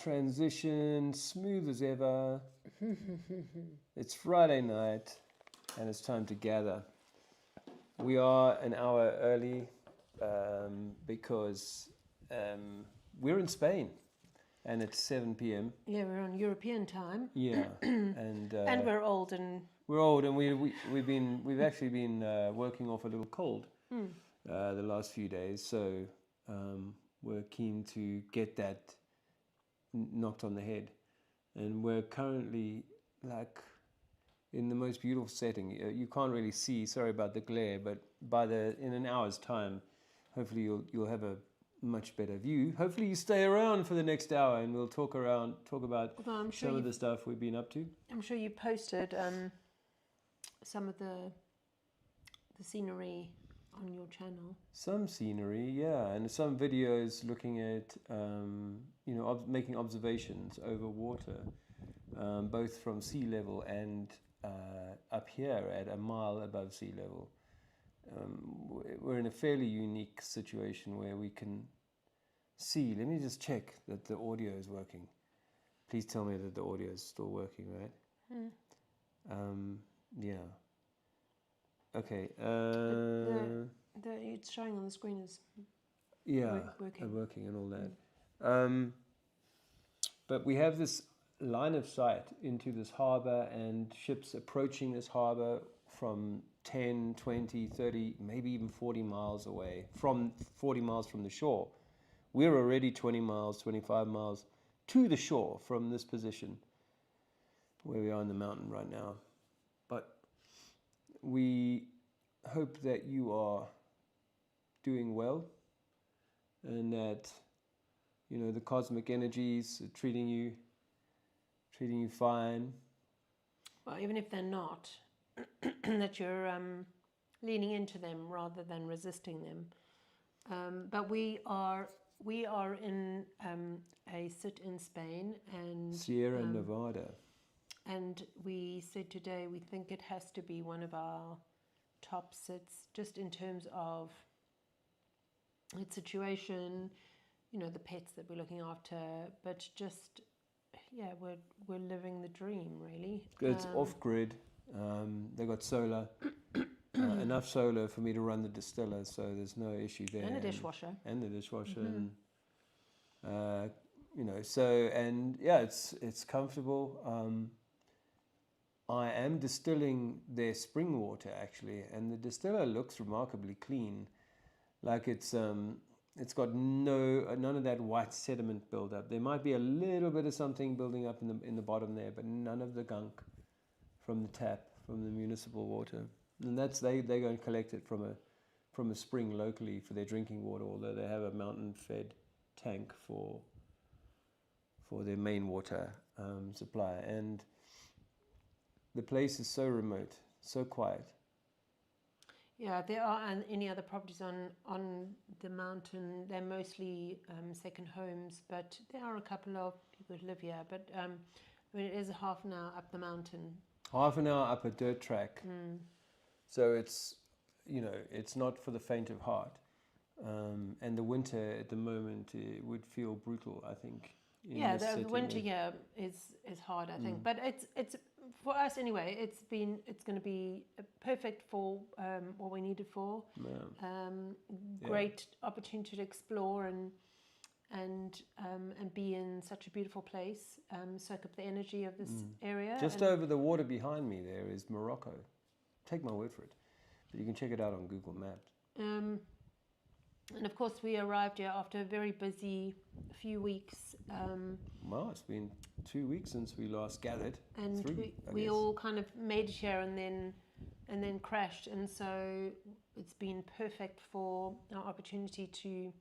transition, smooth as ever. It's Friday night, and it's time to gather. We are an hour early because we're in Spain, and it's 7 p.m. Yeah, we're on European time. Yeah, and we're old and we've actually been working off a little cold the last few days, so we're keen to get that knocked on the head, and we're currently like in the most beautiful setting. You can't really see. Sorry about the glare, but in an hour's time, hopefully you'll have a much better view. Hopefully you stay around for the next hour, and we'll talk about some of the stuff we've been up to. I'm sure you posted some of the scenery on your channel. Some scenery, yeah, and some videos looking at making observations over water, both from sea level and up here at a mile above sea level. We're in a fairly unique situation where we can see. Let me just check that the audio is working. Please tell me that the audio is still working, right? Yeah. Okay. It's showing on the screen as working and all that. But we have this line of sight into this harbour, and ships approaching this harbour from 10, 20, 30, maybe even 40 miles away, from 40 miles from the shore. We're already 20 miles, 25 miles to the shore from this position where we are in the mountain right now. But we hope that you are doing well, and that the cosmic energies are treating you fine. Well, even if they're not, that you're leaning into them rather than resisting them. But we are in a sit in Spain and Sierra Nevada, and we said today we think it has to be one of our top sits, just in terms of its situation, the pets that we're looking after, but just we're living the dream, really. It's off grid. They got solar, enough solar for me to run the distiller, so there's no issue there. And a dishwasher. It's comfortable. I am distilling their spring water actually, and the distiller looks remarkably clean. Like it's got none of that white sediment buildup. There might be a little bit of something building up in the bottom there, but none of the gunk from the tap, from the municipal water. And that's they go and collect it from a spring locally for their drinking water, although they have a mountain fed tank for their main water supply. And the place is so remote, so quiet. Yeah, there aren't any other properties on the mountain. They're mostly second homes, but there are a couple of people who live here. But it is a half an hour up the mountain. Half an hour up a dirt track. So it's not for the faint of heart. And the winter at the moment would feel brutal, I think. The winter is hard, I think. But it's for us anyway. It's going to be perfect for what we need it for. Great opportunity to explore and be in such a beautiful place. Soak up the energy of this area. Just over the water behind me there is Morocco. Take my word for it. But you can check it out on Google Maps. And of course, we arrived here after a very busy few weeks. Well, it's been 2 weeks since we last gathered. And 3, we all kind of made it here and then crashed. And so it's been perfect for our opportunity to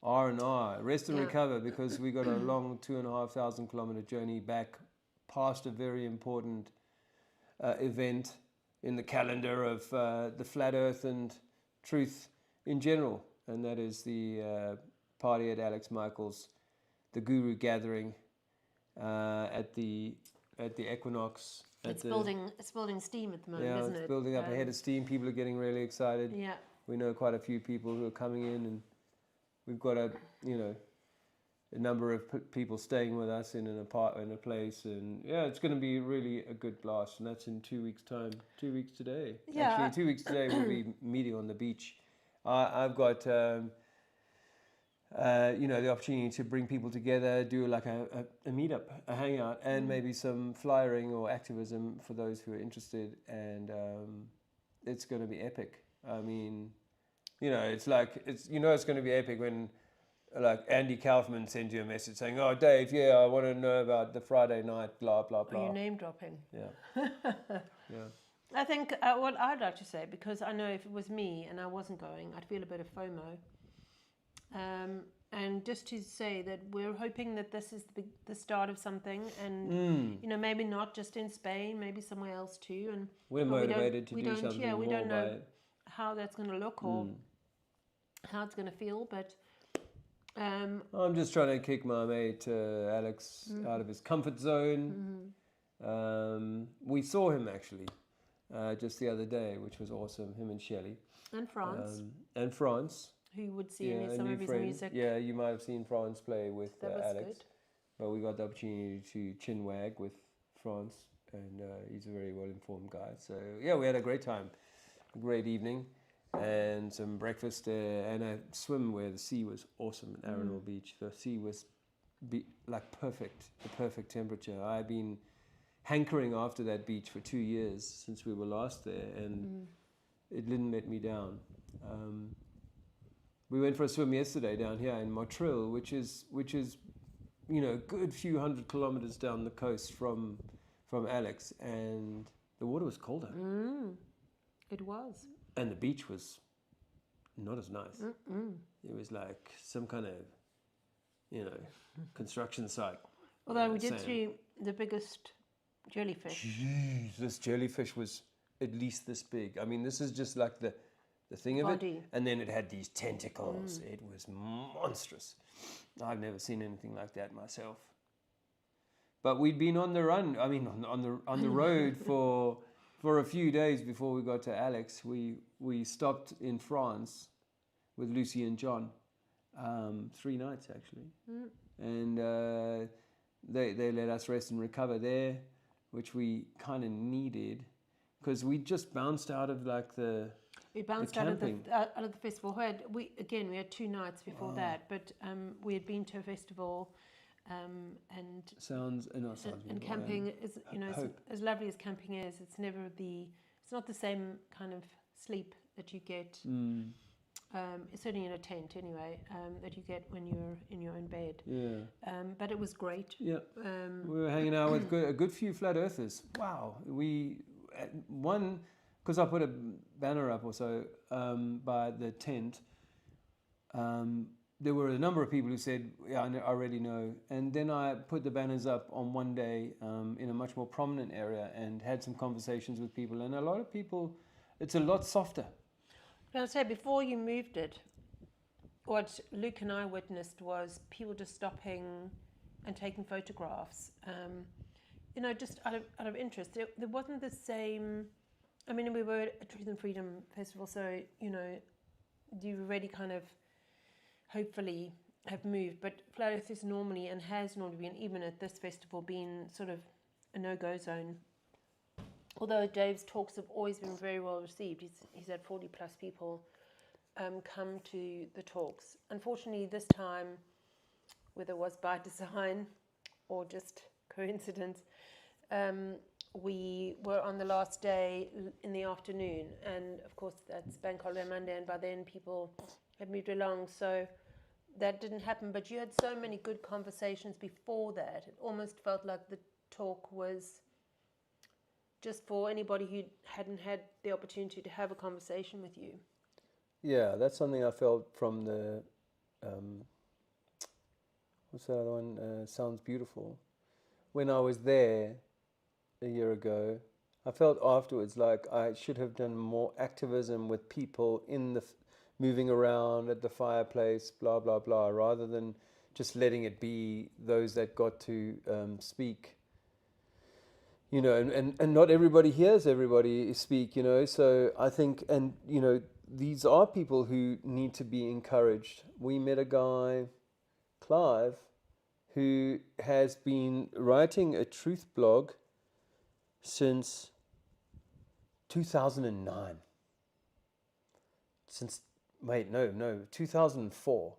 R&R, rest and recover, because we got a long 2,500 kilometer journey back past a very important event in the calendar of the flat earth and truth in general, and that is the party at Alex Michael's, the Guru Gathering at the Equinox. It's building steam at the moment, isn't it? Yeah, it's building up a head of steam. People are getting really excited. Yeah. We know quite a few people who are coming in, and we've got a number of people staying with us in a place, and yeah, it's going to be really a good blast. And that's in 2 weeks' time. 2 weeks today. Yeah. Actually, 2 weeks today we'll be meeting on the beach. I've got the opportunity to bring people together, do like a meetup, a hangout, and maybe some flyering or activism for those who are interested. And it's going to be epic. I mean, it's going to be epic when like Andy Kaufman sends you a message saying, "Oh, Dave, yeah, I want to know about the Friday night, blah blah blah." Are you name dropping? Yeah, yeah. I think what I'd like to say, because I know if it was me and I wasn't going, I'd feel a bit of FOMO. And just to say that we're hoping that this is the start of something, and maybe not just in Spain, maybe somewhere else too. And we're motivated to do something. Yeah, we more don't know by how that's going to look or how it's going to feel, but. I'm just trying to kick my mate Alex out of his comfort zone. We saw him actually just the other day, which was awesome. Him and Shelley. And France. Who would see some of his music. Yeah, you might have seen France play with Alex. Good. But we got the opportunity to chinwag with France, and he's a very well-informed guy. So yeah, we had a great time, a great evening. And some breakfast and a swim where the sea was awesome at Arundel Beach. The sea was like perfect, the perfect temperature. I've been hankering after that beach for 2 years since we were last there, and it didn't let me down. We went for a swim yesterday down here in Motril, which is a good few 100 kilometers down the coast from Alex, and the water was colder. It was. And the beach was not as nice. It was like some kind of, construction site. Although we did see the biggest jellyfish. Jeez, this jellyfish was at least this big. I mean, this is just like the thing of Body. it. And then it had these tentacles. It was monstrous. I've never seen anything like that myself. But we'd been on the run. I mean, on the road for a few days before we got to Alex. We stopped in France with Lucy and John, 3 nights actually, and they let us rest and recover there, which we kind of needed because we just bounced out of like the. We bounced out of the festival. We had 2 nights before that, but we had been to a festival. And camping is as lovely as camping is. It's not the same kind of sleep that you get. Certainly in a tent anyway. That you get when you're in your own bed. Yeah. But it was great. Yeah. We were hanging out with a good few flat earthers. Wow. Because I put a banner up or so by the tent. There were a number of people who said, yeah, I already know. And then I put the banners up on one day in a much more prominent area and had some conversations with people. And a lot of people, it's a lot softer. I'll say, before you moved it, what Luke and I witnessed was people just stopping and taking photographs, just out of interest. There wasn't the same... I mean, we were at Truth and Freedom Festival, so, you already kind of hopefully have moved, but Flat Earth is normally and has normally been, even at this festival, been sort of a no-go zone. Although Dave's talks have always been very well received. He's had 40 plus people come to the talks. Unfortunately, this time, whether it was by design or just coincidence, we were on the last day in the afternoon, and of course that's Bank Holiday Monday, and by then people had moved along, so that didn't happen. But you had so many good conversations before that. It almost felt like the talk was just for anybody who hadn't had the opportunity to have a conversation with you. Yeah, that's something I felt from the what's that other one? Sounds Beautiful. When I was there a year ago, I felt afterwards like I should have done more activism with people in the moving around at the fireplace, blah blah blah, rather than just letting it be those that got to speak. And not everybody hears everybody speak. So I think, and these are people who need to be encouraged. We met a guy, Clive, who has been writing a truth blog since 2009. Since, 2004.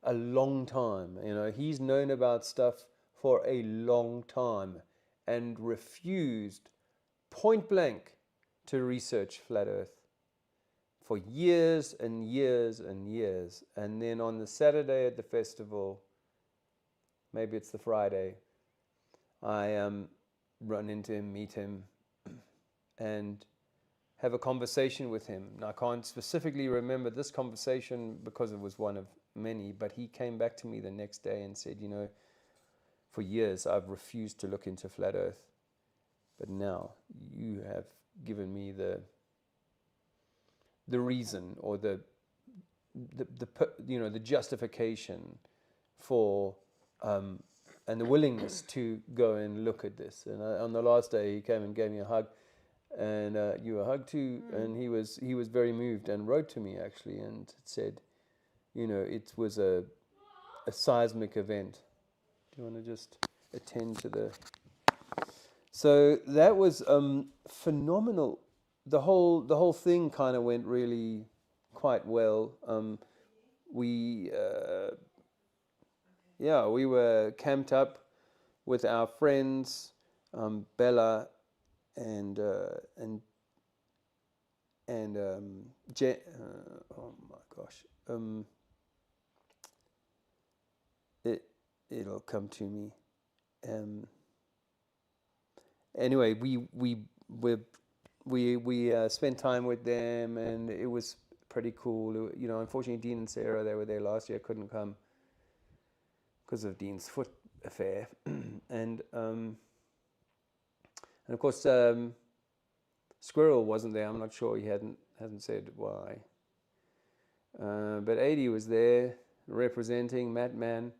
A long time. He's known about stuff for a long time and refused point blank to research flat Earth for years and years and years. And then on the Saturday at the festival, maybe it's the Friday, I run into him, meet him, and have a conversation with him. And I can't specifically remember this conversation because it was one of many, but he came back to me the next day and said, for years I've refused to look into flat Earth, but now you have given me the reason, or the justification for and the willingness to go and look at this. And on the last day, he came and gave me a hug, and you a hug too. And he was very moved and wrote to me actually and said, it was a seismic event. Do you want to just attend to the? So that was phenomenal. The whole thing kind of went really quite well. We were camped up with our friends, Bella and Jen. Oh my gosh. It'll come to me. Anyway, we spent time with them, and it was pretty cool. Unfortunately, Dean and Sarah, they were there last year, couldn't come because of Dean's foot affair, and of course Squirrel wasn't there. I'm not sure, he hasn't said why. But Adi was there representing Matt Mann,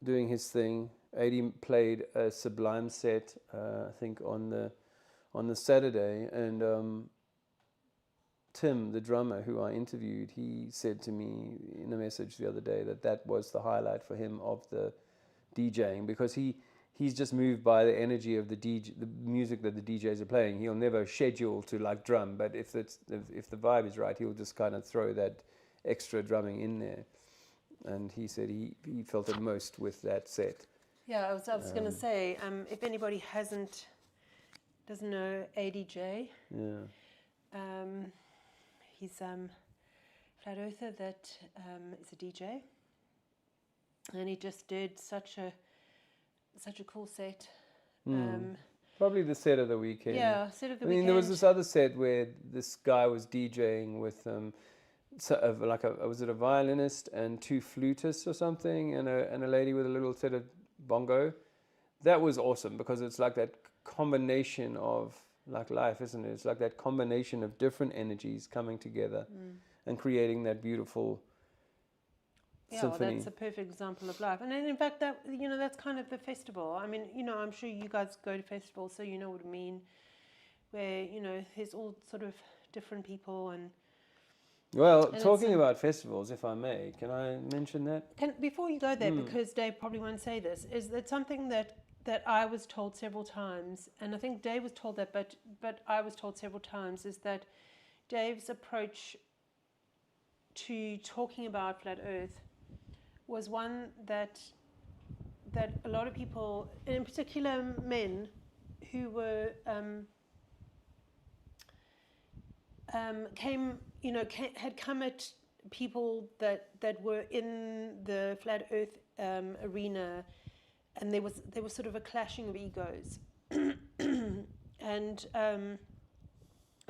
doing his thing. Adi played a Sublime set, I think on the Saturday, and Tim, the drummer who I interviewed, he said to me in a message the other day that was the highlight for him of the DJing, because he's just moved by the energy of the music that the DJs are playing. He'll never schedule to like drum, but if the vibe is right, he'll just kind of throw that extra drumming in there. And he said he felt it most with that set. Yeah, I was going to say, if anybody doesn't know ADJ, he's a flat earther that is a DJ, and he just did such a cool set. Probably the set of the weekend. Yeah, set of the weekend. There was this other set where this guy was DJing with was it a violinist and two flutists or something, and a lady with a little set of bongo. That was awesome, because it's like that combination of like life, isn't it? It's like that combination of different energies coming together and creating that beautiful symphony. Well, that's a perfect example of life. And then in fact that's kind of the festival. I mean, I'm sure you guys go to festivals, so you know what I mean, where there's all sort of different people. And talking about festivals, if I may, can I mention that? Before you go there, because Dave probably won't say this, is that something that I was told several times, and I think Dave was told that, but I was told several times, is that Dave's approach to talking about flat Earth was one that a lot of people, and in particular men, who were had come at people that were in the flat Earth arena, and there was sort of a clashing of egos, and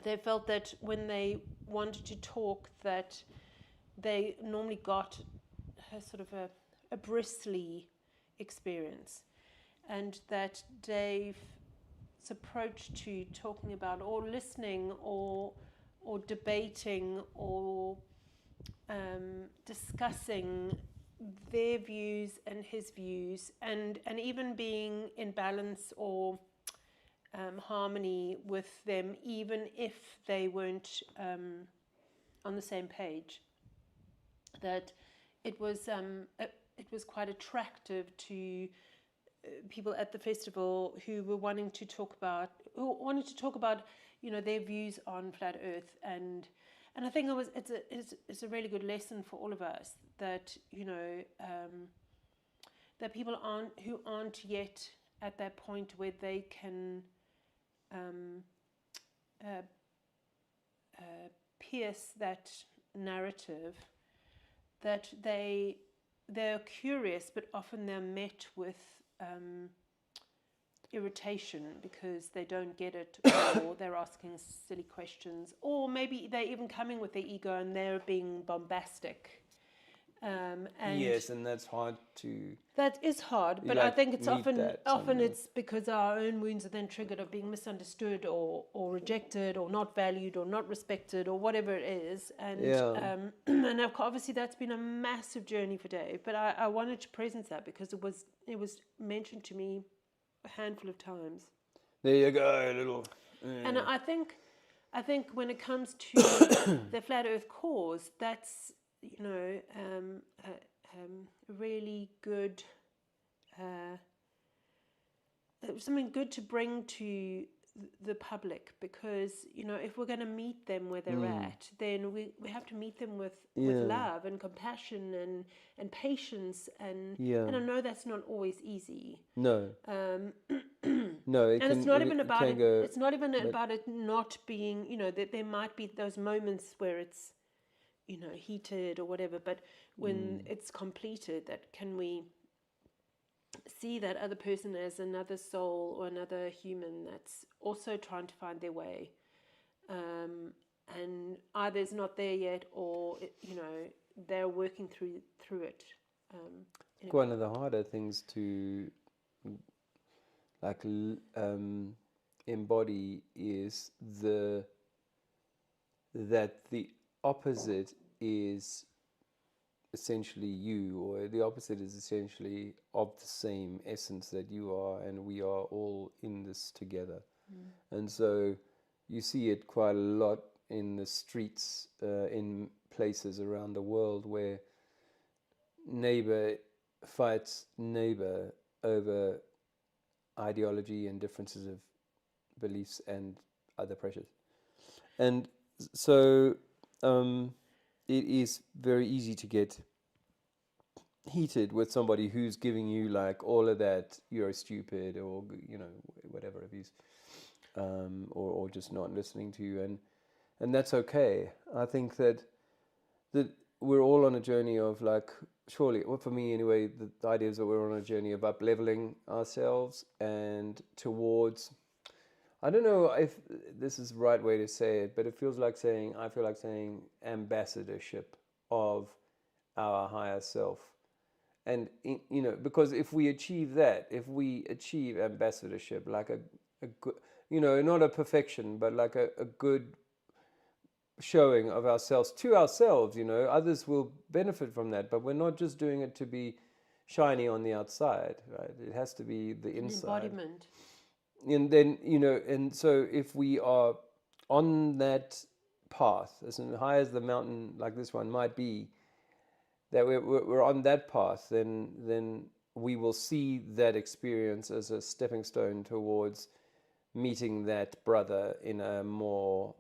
they felt that when they wanted to talk, that they normally got a sort of a bristly experience, and that Dave's approach to talking about, or listening, or debating, or discussing their views and his views, and even being in balance or harmony with them, even if they weren't on the same page, that it was it was quite attractive to people at the festival who wanted to talk about, their views on flat Earth, and I think it's a really good lesson for all of us that that people who aren't yet at that point where they can pierce that narrative, that they're curious, but often they're met with irritation because they don't get it, or they're asking silly questions, or maybe they're even coming with their ego and they're being bombastic. And yes, and that's hard to. That is hard, but I think it's often sometimes. it's because our own wounds are then triggered of being misunderstood or rejected or not valued or not respected or whatever it is. And and obviously that's been a massive journey for Dave. But I wanted to present that because it was mentioned to me a handful of times. There you go, little. And I think when it comes to the flat Earth cause, that's really good, something good to bring to the public, because if we're going to meet them where they're at, then we have to meet them with love and compassion and patience, and I know that's not always easy. No. No, it's not even about it. It's not even about it not being. That there might be those moments where it's heated or whatever, but when it's completed, that can we see that other person as another soul or another human that's also trying to find their way, and either it's not there yet, or they're working through it. One of the harder things to embody is that the opposite is essentially you, or the opposite is essentially of the same essence that you are, and we are all in this together. And so you see it quite a lot in the streets, in places around the world where neighbor fights neighbor over ideology and differences of beliefs and other pressures. And so it is very easy to get heated with somebody who's giving you like all of that, you're stupid, or whatever abuse, or just not listening to you, and that's okay. I think that we're all on a journey of surely, well, for me anyway, the idea is that we're on a journey of up-leveling ourselves and towards, I don't know if this is the right way to say it, but I feel like saying ambassadorship of our higher self. And, because if we achieve that, if we achieve ambassadorship, like a good, not a perfection, but like a good showing of ourselves to ourselves, others will benefit from that, but we're not just doing it to be shiny on the outside, right? It has to be the inside. Embodiment. And then, and so if we are on that path, as high as the mountain like this one might be, that we're on that path, then we will see that experience as a stepping stone towards meeting that brother in a more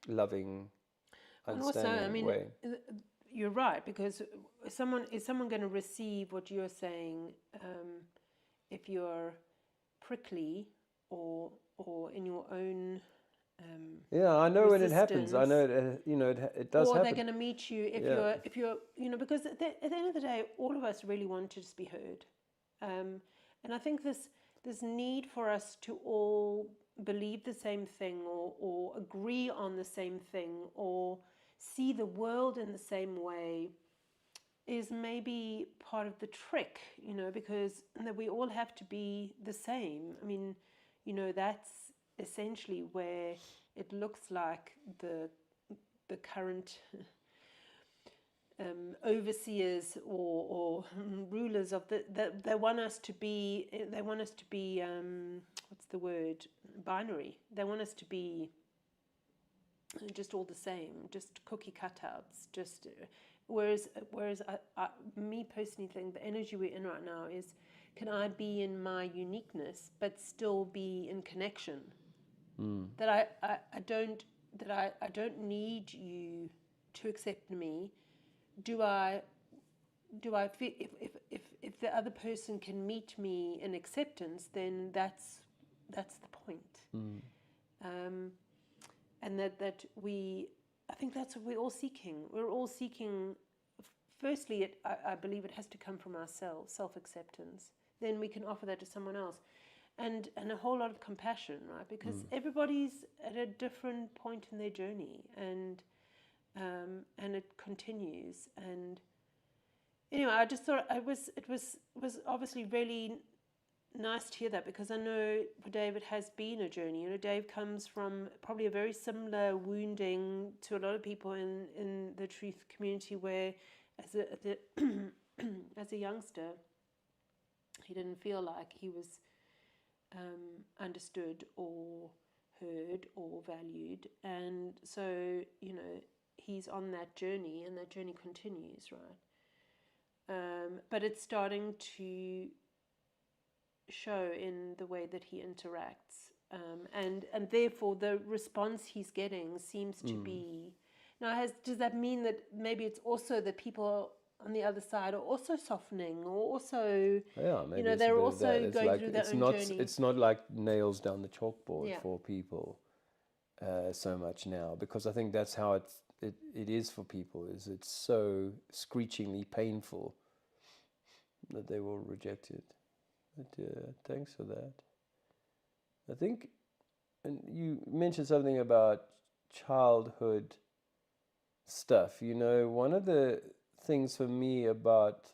loving, understanding way. You're right, because is someone going to receive what you're saying if you're prickly or in your own I know resistance. when it happens. I know it does or happen. they're going to meet you if you're because at the end of the day, all of us really want to just be heard, and I think this need for us to all believe the same thing, or agree on the same thing, or see the world in the same way, is maybe part of the trick, because that we all have to be the same. I mean, that's essentially where it looks like the current overseers or rulers of they want us to be what's the word, binary. They want us to be just all the same, just cookie cutouts, just whereas me personally think the energy we're in right now is, can I be in my uniqueness but still be in connection? That I don't need you to accept me. Do I feel, if the other person can meet me in acceptance, then that's the point. And that I think that's what we're all seeking. We're all seeking. Firstly, I believe it has to come from ourselves, self-acceptance. Then we can offer that to someone else, and a whole lot of compassion, right? Because everybody's at a different point in their journey, and it continues. And anyway, I just thought it was obviously really nice to hear that, because I know for Dave it has been a journey. You know, Dave comes from probably a very similar wounding to a lot of people in the truth community, where as a youngster he didn't feel like he was understood or heard or valued, and so he's on that journey, and that journey continues, right? But it's starting to show in the way that he interacts, and therefore the response he's getting seems to be. Now, does that mean that maybe it's also that people on the other side are also softening, or also maybe they're also going through their own journey? It's not like nails down the chalkboard for people so much now, because I think that's how it is for people. Is it's so screechingly painful that they will reject it. But thanks for that. I think, and you mentioned something about childhood stuff. One of the things for me about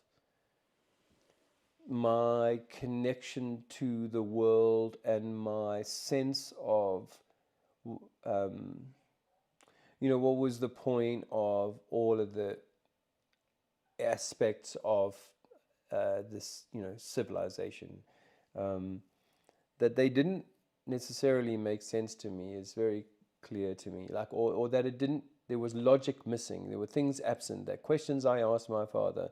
my connection to the world and my sense of, what was the point of all of the aspects of this, civilization, that they didn't necessarily make sense to me is very clear to me. Like, or that it didn't. There was logic missing. There were things absent. That questions I asked my father,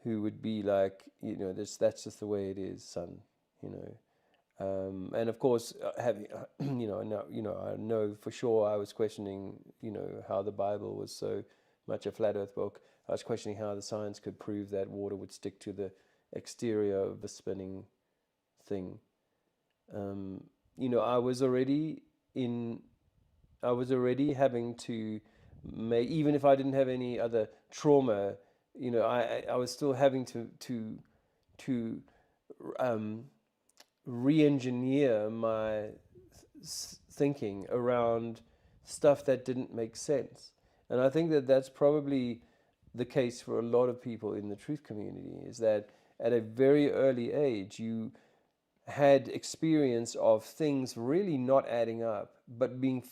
who would be like, that's just the way it is, son. And of course, having, I know for sure I was questioning, how the Bible was so much a flat Earth book. I was questioning how the science could prove that water would stick to the exterior of the spinning thing. I was already having to make, even if I didn't have any other trauma, I was still having to re-engineer my thinking around stuff that didn't make sense. And I think that that's probably the case for a lot of people in the truth community, is that at a very early age you had experience of things really not adding up, but being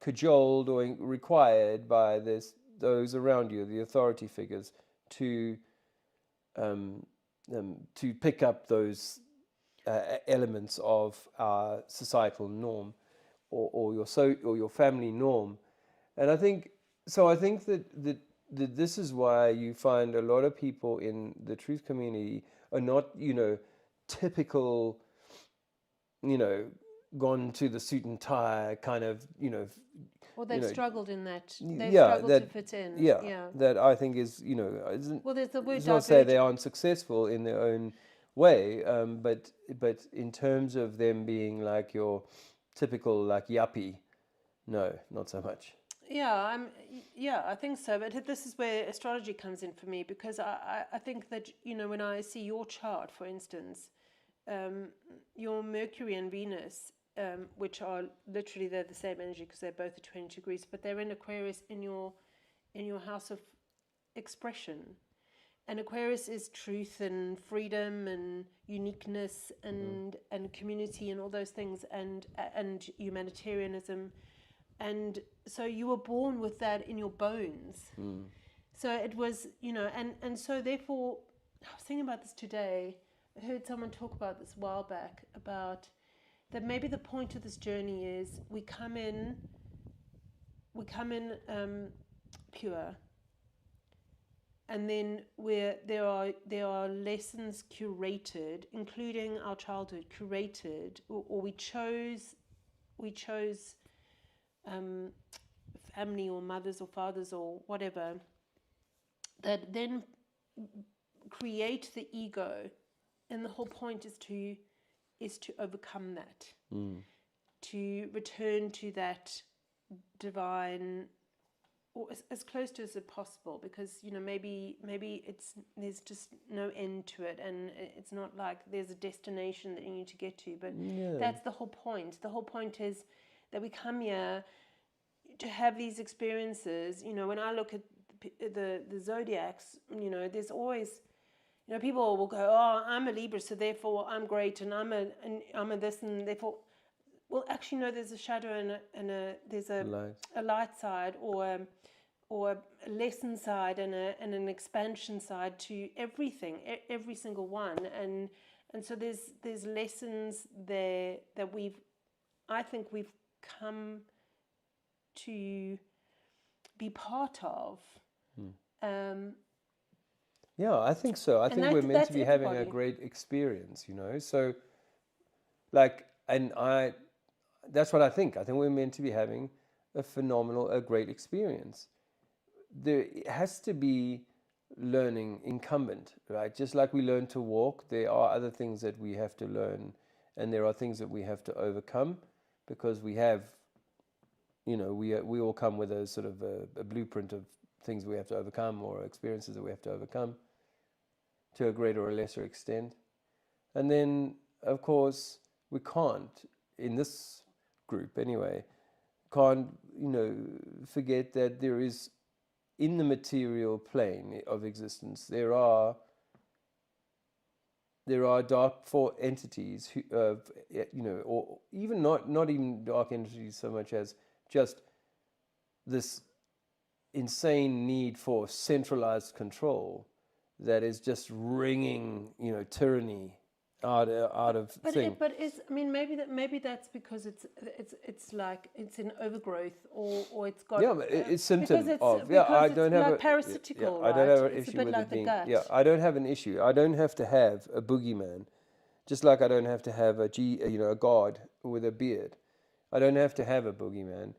cajoled or required by those around you, the authority figures, to pick up those elements of our societal norm, or your family norm. And I think that this is why you find a lot of people in the truth community are not, typical, gone to the suit and tie kind of, Well, they've struggled in that. They've yeah, struggled to fit in. Yeah, that I think is, isn't. Well, there's the word it's not to say they aren't successful in their own way, but in terms of them being like your typical like yuppie, no, not so much. Yeah, I think so. But this is where astrology comes in for me, because I think that, when I see your chart, for instance, your Mercury and Venus, which are literally, they're the same energy because they're both at 20 degrees, but they're in Aquarius in your house of expression. And Aquarius is truth and freedom and uniqueness and community and all those things, and humanitarianism. And so you were born with that in your bones. So it was, and so therefore, I was thinking about this today. I heard someone talk about this a while back, about that maybe the point of this journey is we come in pure, and then where there are lessons curated, including our childhood, curated, or we chose family or mothers or fathers or whatever, that then create the ego, and the whole point is to overcome that, to return to that divine, or as close to as possible, because maybe there's just no end to it, and it's not like there's a destination that you need to get to, but that's the whole point. The whole point is that we come here to have these experiences. When I look at the zodiacs, there's always, people will go, oh, I'm a Libra, so therefore I'm great, and I'm a this, and therefore, well, actually, no, there's a shadow and there's a light side, or a lesson side, and an expansion side to everything, every single one, and so there's lessons there that I think we've come to be part of. Yeah, I think so. I think we're meant to be having a great experience, So, that's what I think. I think we're meant to be having a great experience. There has to be learning incumbent, right? Just like we learn to walk, there are other things that we have to learn, and there are things that we have to overcome, because we have, we all come with a sort of a blueprint of things we have to overcome, or experiences that we have to overcome to a greater or lesser extent. And then, of course, we can't, in this group anyway, forget that there is, in the material plane of existence, there are dark entities who, or even not even dark entities so much as just this insane need for centralized control that is just wringing, tyranny out of things. Maybe that's because it's like it's an overgrowth, or it's got but it's symptom of I don't have like parasitical. I don't have an issue with it being. I don't have an issue. I don't have to have a boogeyman, just like I don't have to have a god with a beard. I don't have to have a boogeyman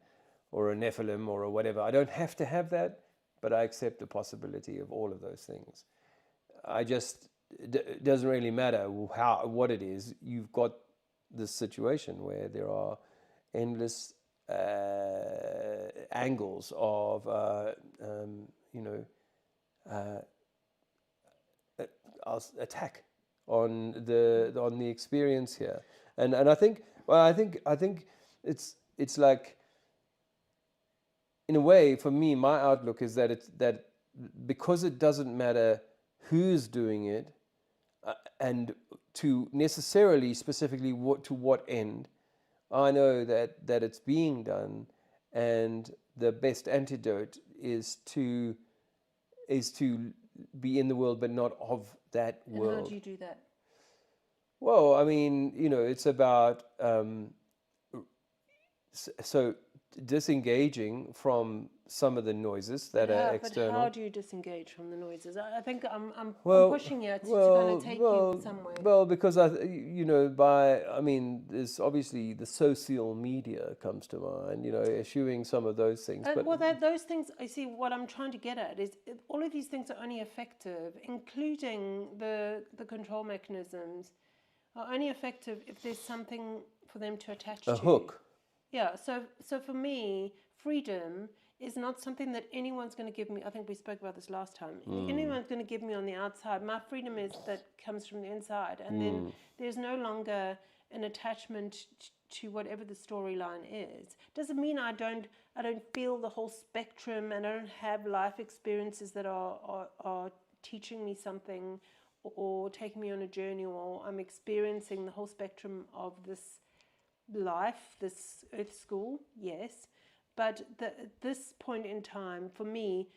or a Nephilim or a whatever. I don't have to have that, but I accept the possibility of all of those things. It doesn't really matter what it is. You've got this situation where there are endless angles of attack on the experience here, and I think it's like, in a way, for me, my outlook is that because it doesn't matter who's doing it, and to necessarily, specifically, to what end, I know that it's being done, and the best antidote is to be in the world, but not of that world. And how do you do that? Well, it's about so disengaging from some of the noises that are external. But how do you disengage from the noises? I think I'm pushing you to kind of take you somewhere. Well, because there's obviously the social media comes to mind, eschewing some of those things. Those things, I see. What I'm trying to get at is all of these things are only effective, including the control mechanisms, are only effective if there's something for them to attach to. A hook. Yeah, so for me, freedom is not something that anyone's going to give me. I think we spoke about this last time. Anyone's going to give me on the outside. My freedom is that comes from the inside, and then there's no longer an attachment to whatever the storyline is. Doesn't mean I don't feel the whole spectrum, and I don't have life experiences that are teaching me something, or taking me on a journey, or I'm experiencing the whole spectrum of this life, this earth school, yes, but at this point in time, for me,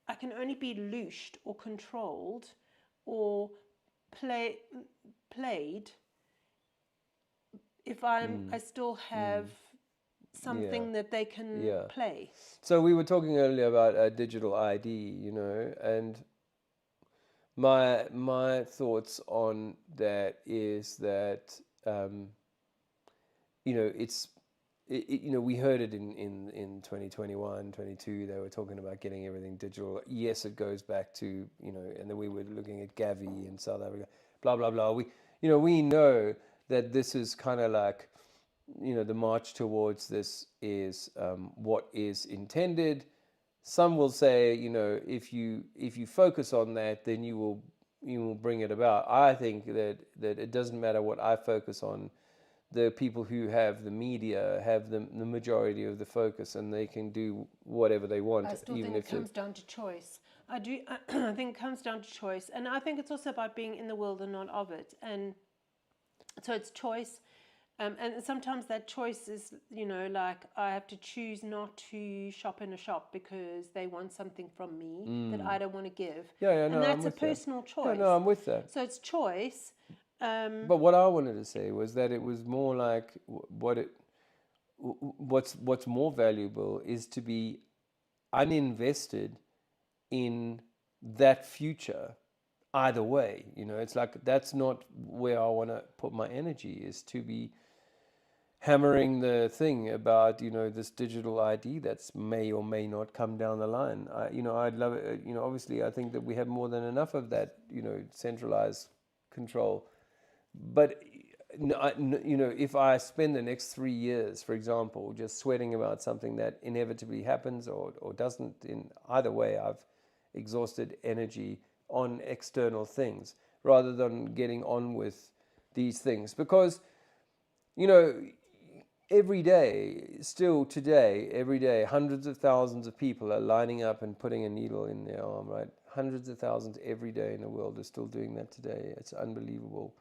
I can only be loosed or controlled or played if I still have something that they can play. So we were talking earlier about a digital ID, and my thoughts on that is that it's we heard it in 2021, 22. They were talking about getting everything digital. Yes, it goes back to and then we were looking at Gavi in South Africa, blah blah blah. We know that this is kind of like the march towards this is what is intended. Some will say, if you focus on that, then you will bring it about. I think that it doesn't matter what I focus on. The people who have the media have the majority of the focus, and they can do whatever they want. I still think it comes down to choice. I think it comes down to choice, and I think it's also about being in the world and not of it. And so it's choice. And sometimes that choice is, like I have to choose not to shop in a shop because they want something from me that I don't want to give. Yeah, no, and that's a personal choice. Yeah, no, I'm with that. So it's choice. But what I wanted to say was that it was more like what's more valuable is to be uninvested in that future. Either way, it's like that's not where I want to put my energy, is to be hammering the thing about this digital ID that's may or may not come down the line. I'd love it. Obviously, I think that we have more than enough of that centralized control. But if I spend the next 3 years, for example, just sweating about something that inevitably happens or doesn't, in either way, I've exhausted energy on external things rather than getting on with these things. Because every day, still today, every day, hundreds of thousands of people are lining up and putting a needle in their arm, right? Hundreds of thousands every day in the world are still doing that today. It's unbelievable.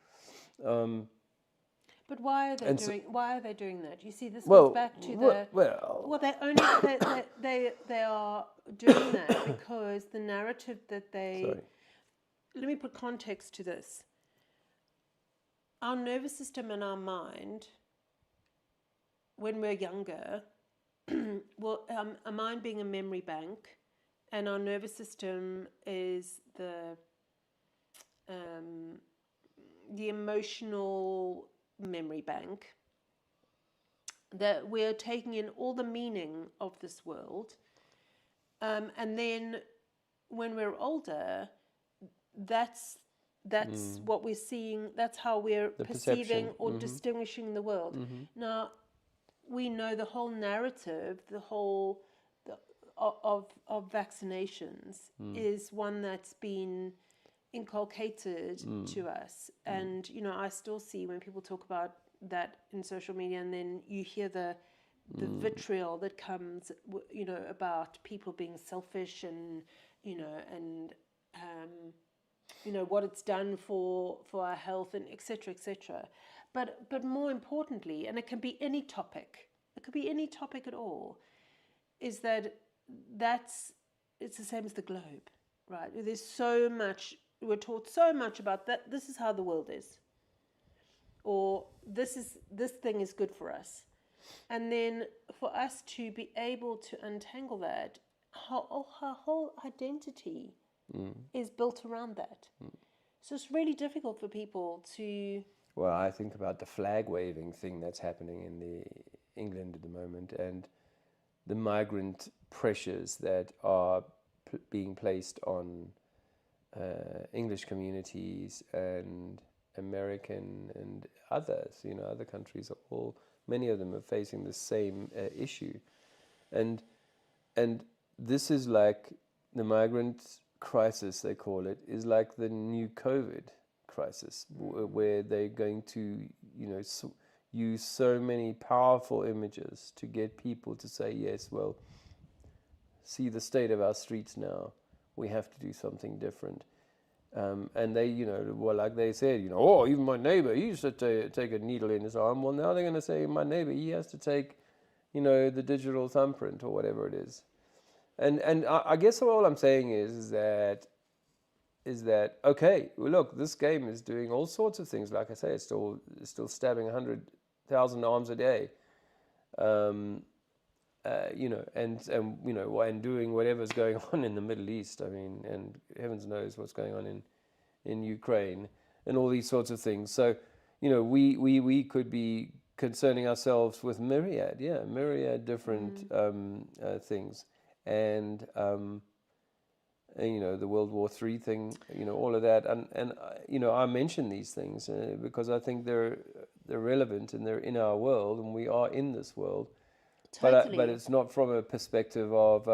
But why are they doing that? You see, this goes back to they are doing that because the narrative that they. Sorry. Let me put context to this. Our nervous system and our mind, when we're younger, our mind being a memory bank, and our nervous system is the emotional memory bank, that we're taking in all the meaning of this world, and then when we're older, that's what we're seeing. That's how we're perceiving or distinguishing the world. Now, we know the whole narrative, of vaccinations is one that's been inculcated to us. And I still see when people talk about that in social media, and then you hear the vitriol that comes about people being selfish and what it's done for our health, and etc. But more importantly, and it can be any topic at all, is that it's the same as the globe, right? There's so much, we're taught so much about that. This is how the world is, or this thing is good for us, and then for us to be able to untangle that, our whole identity is built around that. So it's really difficult for people to. Well, I think about the flag waving thing that's happening in England at the moment, and the migrant pressures that are being placed on English communities and American and others. Other countries many of them are facing the same issue, and this is like the migrant crisis, they call it, is like the new COVID crisis, where they're going to use so many powerful images to get people to say, yes, well, see the state of our streets now, we have to do something different. And they, like they said, even my neighbor, he used to take a needle in his arm. Well, now they're going to say, my neighbor, he has to take, the digital thumbprint or whatever it is. And I guess all I'm saying is that okay, well, look, this game is doing all sorts of things. Like I say, it's still stabbing 100,000 arms a day, and doing whatever's going on in the Middle East. I mean, and heavens knows what's going on in Ukraine, and all these sorts of things. So, we could be concerning ourselves with myriad different things, and the World War III thing, all of that, and I mention these things because I think they're relevant and they're in our world, and we are in this world. Totally. But it's not from a perspective of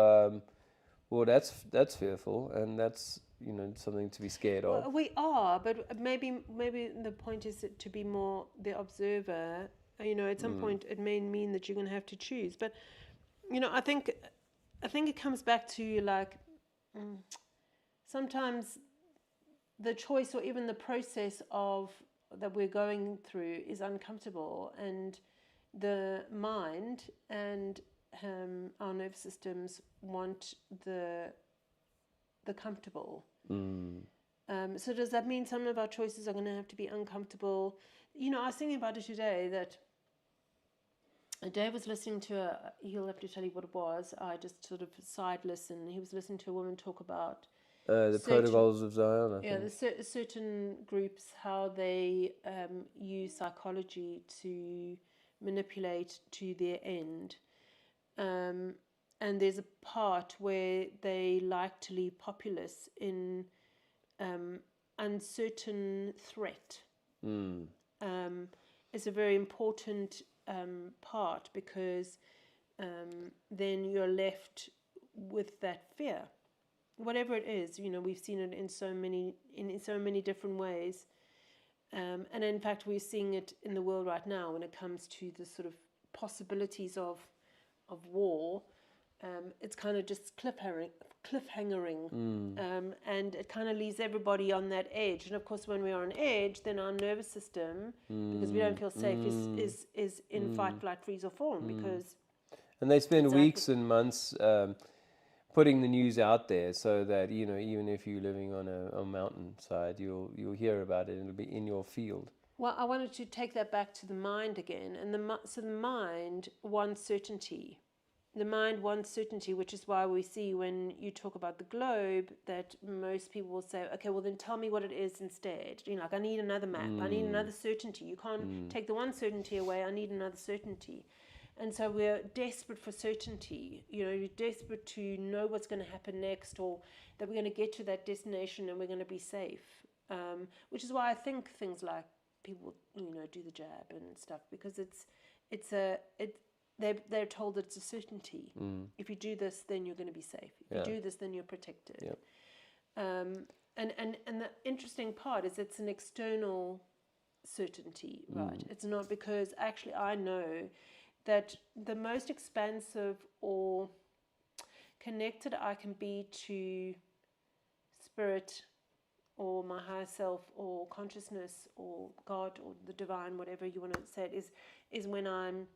well, that's fearful, and that's something to be scared of. Well, we are, but maybe the point is to be more the observer. At some point it may mean that you're going to have to choose, but I think it comes back to like sometimes the choice or even the process of that we're going through is uncomfortable, and the mind and our nervous systems want the comfortable. So does that mean some of our choices are going to have to be uncomfortable? I was thinking about it today that Dave was listening to he'll have to tell you what it was. I just sort of side listened. He was listening to a woman talk about the protocols of Zion. I think. The certain groups, how they use psychology to manipulate to their end. And there's a part where they like to leave populace in uncertain threat. It's a very important part because then you're left with that fear. Whatever it is, we've seen it in so many different ways. And in fact, we're seeing it in the world right now when it comes to the sort of possibilities of war. It's kind of just cliffhangering, and it kind of leaves everybody on that edge. And of course, when we're on edge, then our nervous system, because we don't feel safe, is in fight, flight, freeze, or fawn. Because and they spend weeks and months putting the news out there, so that even if you're living on a mountainside, you'll hear about it, and it'll be in your field. Well, I wanted to take that back to the mind again, and so the mind wants certainty. The mind wants certainty, which is why we see when you talk about the globe that most people will say, okay, well then tell me what it is instead. Like, I need another map. I need another certainty. You can't take the one certainty away. I need another certainty. And so we're desperate for certainty. You're desperate to know what's going to happen next, or that we're going to get to that destination and we're going to be safe. Which is why I think things like people, do the jab and stuff, because they're told it's a certainty. If you do this, then you're going to be safe. If you do this, then you're protected. Yep. And the interesting part is it's an external certainty, right? It's not, because actually I know that the most expansive or connected I can be to spirit or my higher self or consciousness or God or the divine, whatever you want to say it is when I'm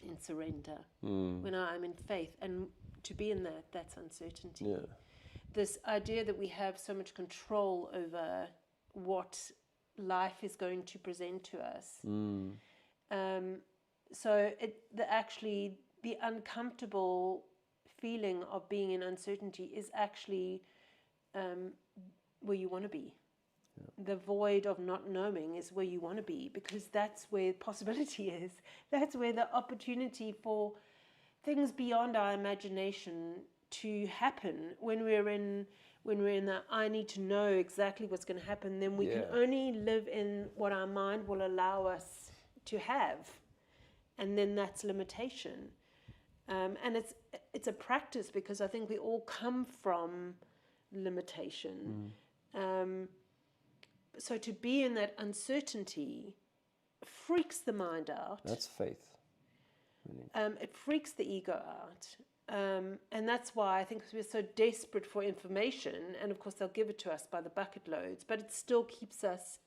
in surrender, when I'm in faith. And to be in that's uncertainty. Yeah. This idea that we have so much control over what life is going to present to us. So the uncomfortable feeling of being in uncertainty is actually where you want to be. The void of not knowing is where you want to be, because that's where possibility is. That's where the opportunity for things beyond our imagination to happen. When we're in the I need to know exactly what's going to happen, then we can only live in what our mind will allow us to have, and then that's limitation. And it's a practice, because I think we all come from limitation. So to be in that uncertainty freaks the mind out. That's faith. It freaks the ego out. And that's why I think we're so desperate for information. And of course, they'll give it to us by the bucket loads, but it still keeps us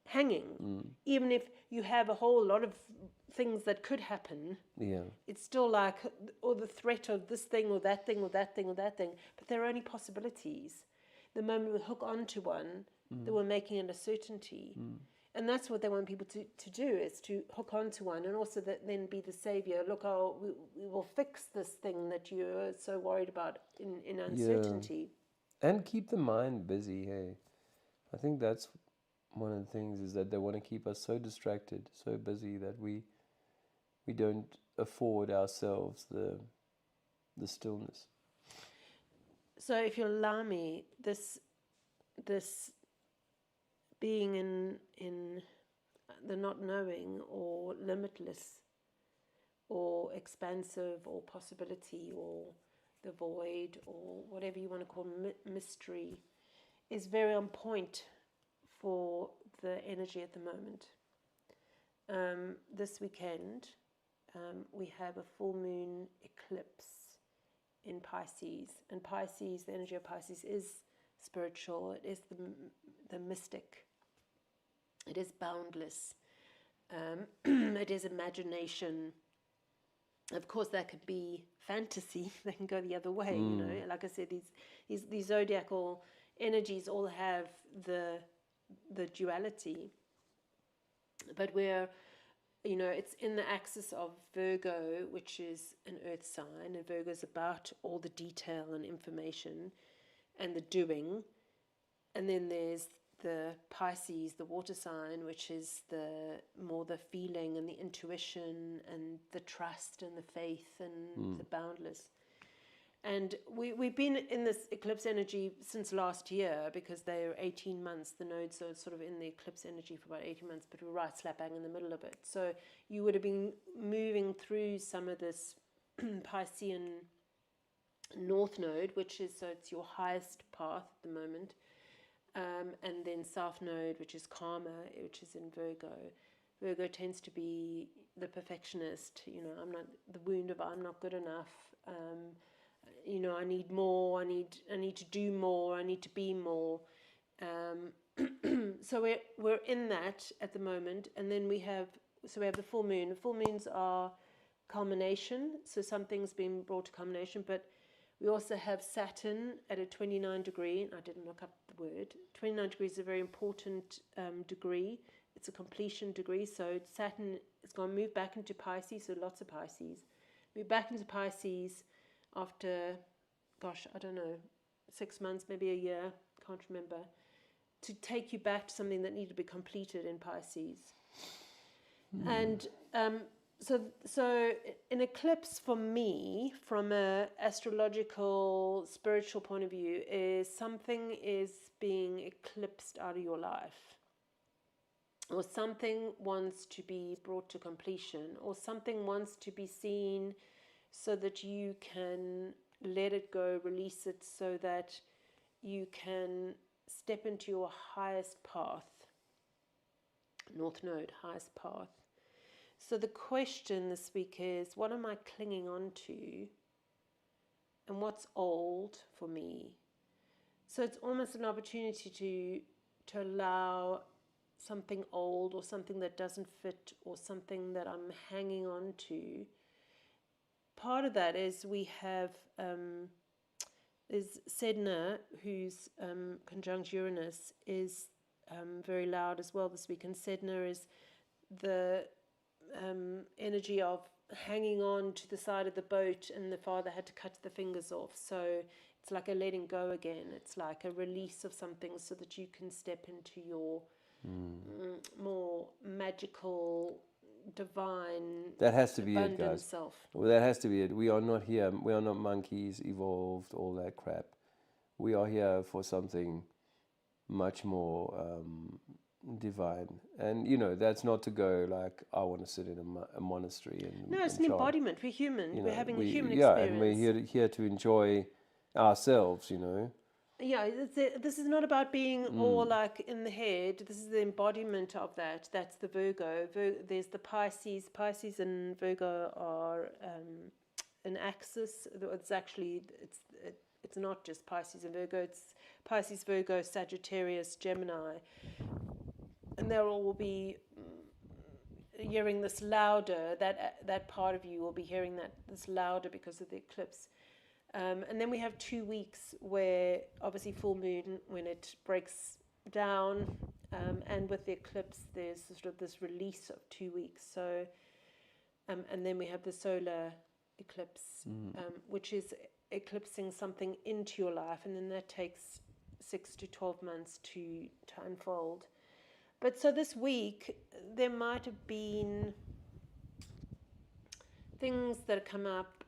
hanging. Even if you have a whole lot of things that could happen, it's still like, or the threat of this thing or that thing or that thing or that thing. But there are only possibilities. The moment we hook onto one, that we're making it a certainty. And that's what they want people to do, is to hook onto one, and also then be the savior. Look, we will fix this thing that you're so worried about in uncertainty. And keep the mind busy, hey. I think that's one of the things, is that they want to keep us so distracted, so busy, that we don't afford ourselves the stillness. So if you allow me, this being in the not knowing, or limitless, or expansive, or possibility, or the void, or whatever you want to call mystery, is very on point for the energy at the moment. This weekend, we have a full moon eclipse in Pisces, and Pisces, the energy of Pisces is spiritual. It is the mystic. It is boundless. It is imagination. Of course, that could be fantasy. They can go the other way. You know, like I said, these zodiacal energies all have the duality, but we're, you know, it's in the axis of Virgo, which is an earth sign, and Virgo is about all the detail and information and the doing. And then there's the Pisces, the water sign, which is more the feeling and the intuition and the trust and the faith and the boundless. And we've been in this eclipse energy since last year, because they're 18 months. The nodes are sort of in the eclipse energy for about 18 months, but we're right slap bang in the middle of it. So you would have been moving through some of this Piscean North Node, which is, so it's your highest path at the moment. And then South Node, which is Karma, which is in Virgo. Virgo tends to be the perfectionist. You know, I'm not, the wound of I'm not good enough. You know, I need more. I need to do more. I need to be more. So we're in that at the moment, and then we have the full moon. The full moons are culmination. So something's been brought to culmination, but we also have Saturn at a 29 degree. I didn't look up the word. 29 degrees is a very important degree. It's a completion degree. So Saturn is going to move back into Pisces, so lots of Pisces. Move back into Pisces after, gosh, I don't know, 6 months, maybe a year, can't remember, to take you back to something that needed to be completed in Pisces. And so an eclipse for me, from an astrological, spiritual point of view, is something is being eclipsed out of your life, or something wants to be brought to completion, or something wants to be seen so that you can let it go, release it, so that you can step into your highest path. North Node, highest path. So the question this week is, what am I clinging on to? And what's old for me? So it's almost an opportunity to allow something old, or something that doesn't fit, or something that I'm hanging on to. Part of that is we have is Sedna, who's conjunct Uranus, is very loud as well this week. And Sedna is the energy of hanging on to the side of the boat, and the father had to cut the fingers off. So it's like a letting go again. It's like a release of something, so that you can step into your more magical, divine, that has to be it, abundant guys. self. Well, that has to be it. We are not here. We are not monkeys, evolved, all that crap. We are here for something much more divine. And, you know, that's not to go like, I want to sit in a monastery and no, it's an embodiment. We're human. We're having a human experience. Yeah, and we're here to enjoy ourselves, you know. Yeah, this is not about being all like in the head. This is the embodiment of that. That's the Virgo. There's the Pisces. Pisces and Virgo are an axis. It's actually, it's not just Pisces and Virgo. It's Pisces, Virgo, Sagittarius, Gemini. And they'll all be hearing this louder. That part of you will be hearing this louder because of the eclipse. And then we have 2 weeks where, obviously, full moon, when it breaks down, and with the eclipse, there's sort of this release of 2 weeks. So, and then we have the solar eclipse, which is eclipsing something into your life, and then that takes 6 to 12 months to unfold. But so this week, there might have been things that have come up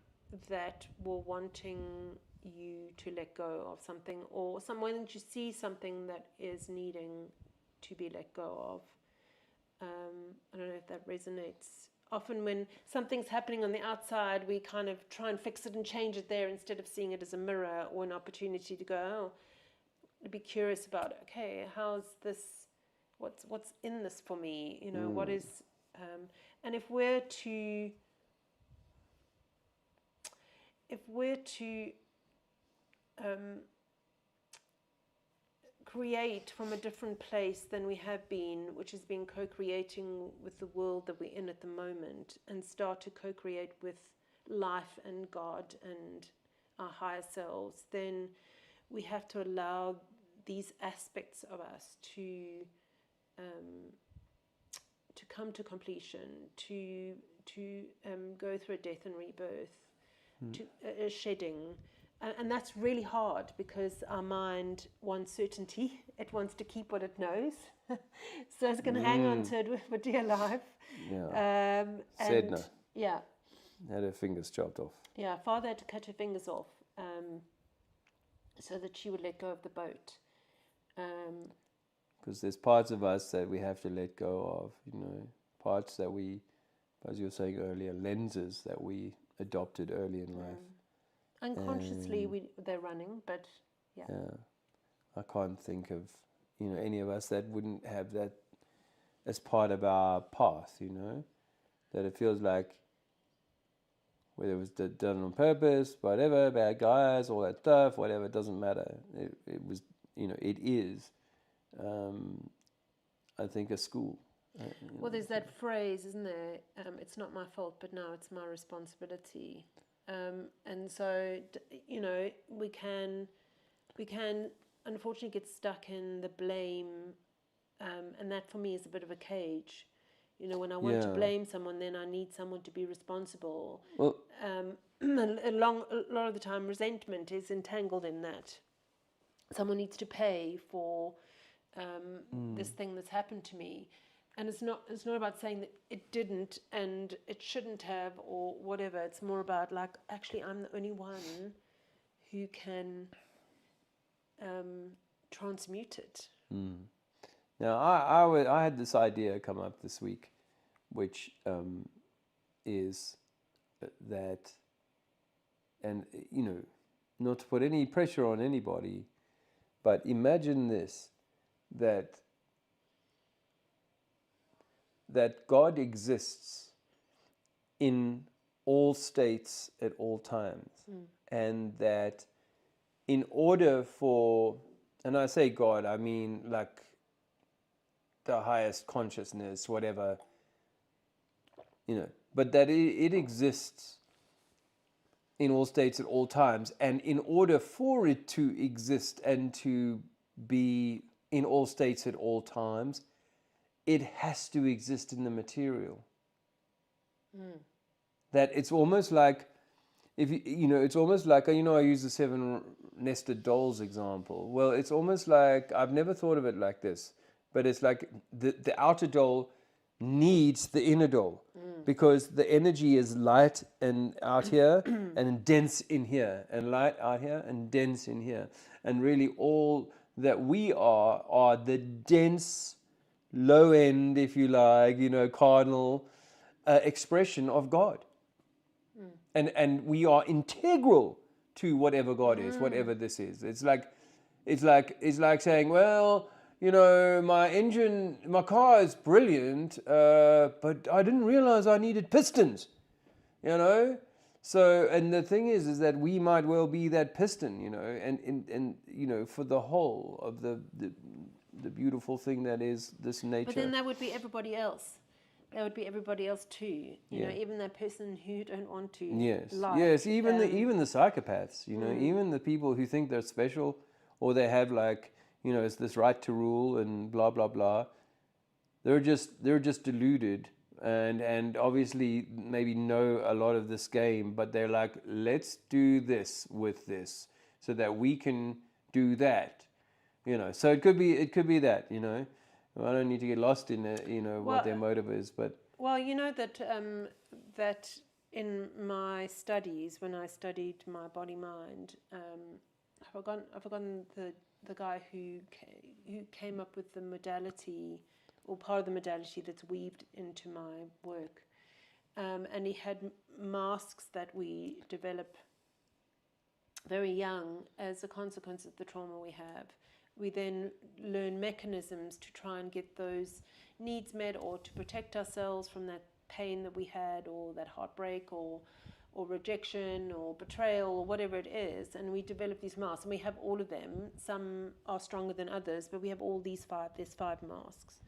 that were wanting you to let go of something, or someone that you see something that is needing to be let go of. I don't know if that resonates. Often when something's happening on the outside, we kind of try and fix it and change it there instead of seeing it as a mirror or an opportunity to go, be curious about, okay, how's this, what's in this for me, what is, and if we're to create from a different place than we have been, which has been co-creating with the world that we're in at the moment, and start to co-create with life and God and our higher selves, then we have to allow these aspects of us to come to completion, to go through a death and rebirth, to a shedding. And that's really hard because our mind wants certainty. It wants to keep what it knows. So it's going to hang on to it for dear life. Yeah. Sedna. Yeah. Had her fingers chopped off. Yeah, Father had to cut her fingers off so that she would let go of the boat. Because there's parts of us that we have to let go of, parts that we, as you were saying earlier, lenses that we adopted early in life. Unconsciously, they're running, but yeah. I can't think of, any of us that wouldn't have that as part of our path, that it feels like whether it was done on purpose, whatever, bad guys, all that stuff, whatever, it doesn't matter. It was, it is, I think, a school. Well, there's that phrase, isn't there? It's not my fault, but now it's my responsibility. And so, we can unfortunately get stuck in the blame, and that for me is a bit of a cage. When I want to blame someone, then I need someone to be responsible. Well, a lot of the time, resentment is entangled in that. Someone needs to pay for this thing that's happened to me. And it's not about saying that it didn't and it shouldn't have or whatever. It's more about actually I'm the only one who can transmute it. Now I had this idea come up this week, which is that, and not to put any pressure on anybody, but imagine this, that God exists in all states at all times. And that in order for, and I say God, I mean like the highest consciousness, whatever, but that it exists in all states at all times. And in order for it to exist and to be in all states at all times, it has to exist in the material. That it's almost like, it's almost like, I use the 7 nested dolls example. Well, it's almost like, I've never thought of it like this, but it's like the outer doll needs the inner doll because the energy is light and out here and dense in here, and light out here and dense in here. And really all that we are the dense, low end, if you like, cardinal expression of God. And we are integral to whatever God is, whatever this is. It's like saying, well, my car is brilliant, but I didn't realize I needed pistons, So, and the thing is that we might well be that piston, and for the whole of the beautiful thing that is this nature. But then that would be everybody else. That would be everybody else too. Even that person who don't want to. Yes. Even the psychopaths. Even the people who think they're special, or they have it's this right to rule and blah blah blah. They're just deluded and obviously maybe know a lot of this game, but they're like, let's do this with this so that we can do that. So it could be that, I don't need to get lost in it, what their Well, motive is, but well, you know that in my studies, when I studied my body mind, I've forgotten the guy who came up with the modality, or part of the modality that's weaved into my work, and he had masks that we develop very young as a consequence of the trauma we have. We then learn mechanisms to try and get those needs met, or to protect ourselves from that pain that we had, or that heartbreak, or rejection, or betrayal, or whatever it is. And we develop these masks, and we have all of them. Some are stronger than others, but we have all these five. There's 5 masks,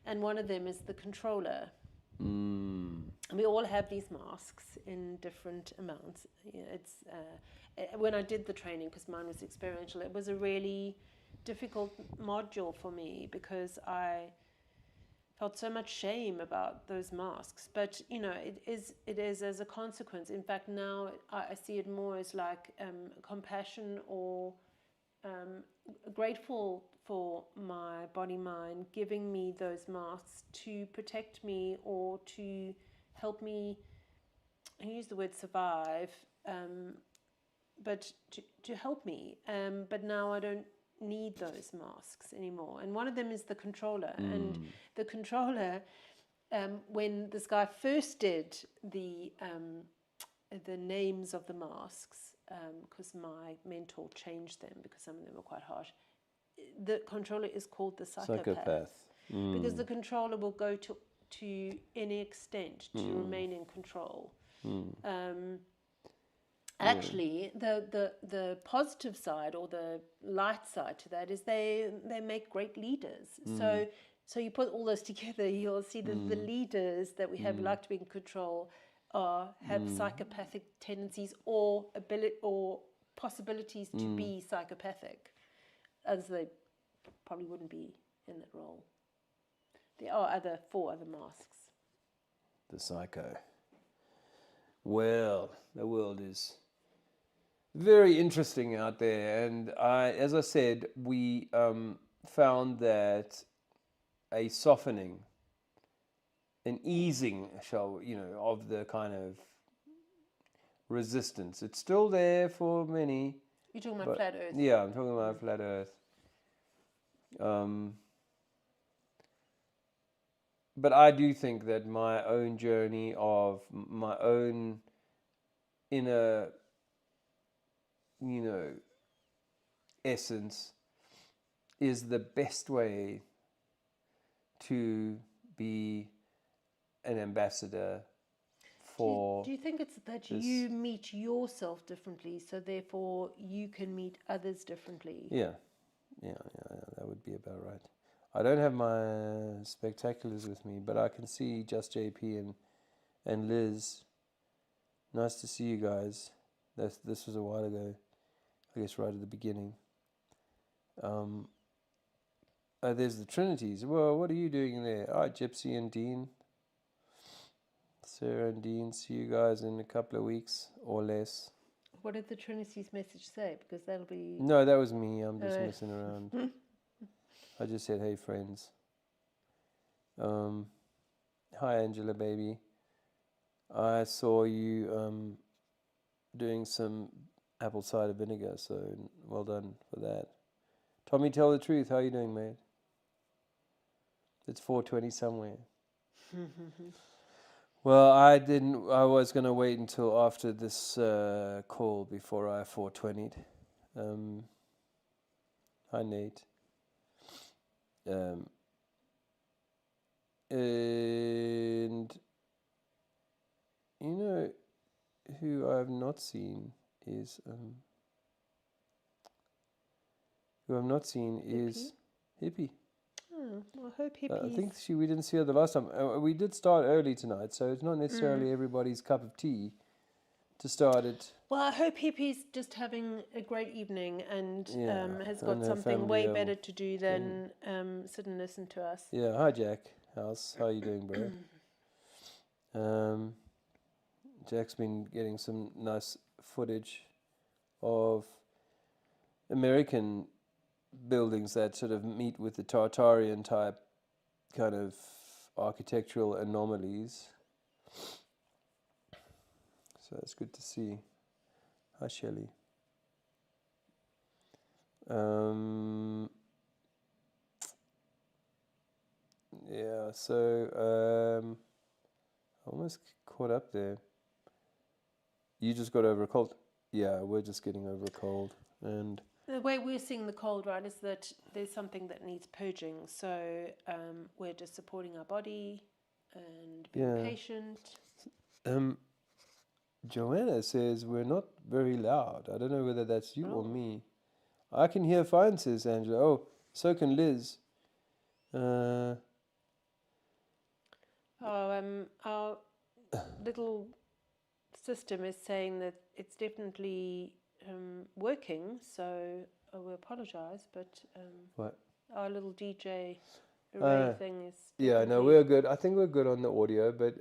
and one of them is the controller. And we all have these masks in different amounts. It's when I did the training, because mine was experiential, it was a really difficult module for me, because I felt so much shame about those masks. But it is as a consequence. In fact, now I see it more as like compassion, or grateful for my body mind giving me those masks to protect me, or to help me, I use the word survive, but to help me. But now I don't need those masks anymore. And one of them is the controller. And the controller, when this guy first did the names of the masks, because my mentor changed them because some of them were quite harsh, the controller is called the psychopath. Because the controller will go to any extent to remain in control. Actually, the positive side, or the light side to that, is they make great leaders. So you put all those together, you'll see that the leaders that we have, like to be in control, have psychopathic tendencies, or possibilities to be psychopathic, as they probably wouldn't be in that role. There are 4 other masks. The psycho. Well, the world is very interesting out there, and as I said, we found that a softening, an easing, of the kind of resistance. It's still there for many. You're talking about flat Earth? Yeah, I'm talking about flat Earth. But I do think that my own journey of my own inner, essence is the best way to be an ambassador for. Do you think it's that you meet yourself differently, so therefore you can meet others differently? Yeah, that would be about right. I don't have my spectaculars with me, but I can see Just JP and Liz. Nice to see you guys. This was a while ago, I guess right at the beginning. There's the Trinities. Well, what are you doing there? Gypsy and Dean. Sarah and Dean, see you guys in a couple of weeks or less. What did the Trinity's message say? Because that'll be... No, that was me. I'm just messing around. I just said, hey, friends. Hi, Angela, baby. I saw you doing some apple cider vinegar, so well done for that. Tommy, tell the truth. How are you doing, mate? It's 4:20 somewhere. Well, I was going to wait until after this call before I 420'd. Hi, Nate. And who I have not seen is Hippie. Oh, well, I hope Hippie's... I think we didn't see her the last time. We did start early tonight, so it's not necessarily everybody's cup of tea to start it. Well, I hope Hippie's just having a great evening and has got something way better to do than sit and listen to us. Yeah, hi Jack. How are you doing, bro? Jack's been getting some nice footage of American buildings that sort of meet with the Tartarian type kind of architectural anomalies. So it's good to see. Hi, Shelley. Yeah, so almost caught up there. You just got over a cold. Yeah, we're just getting over a cold. And the way we're seeing the cold, right, is that there's something that needs purging. So we're just supporting our body and being patient. Joanna says we're not very loud. I don't know whether that's you or me. I can hear fine, says Angela. Oh, so can Liz. Our little system is saying that it's definitely working, so we apologise, but what? Our little DJ array thing is yeah, no, we're good. I think we're good on the audio, but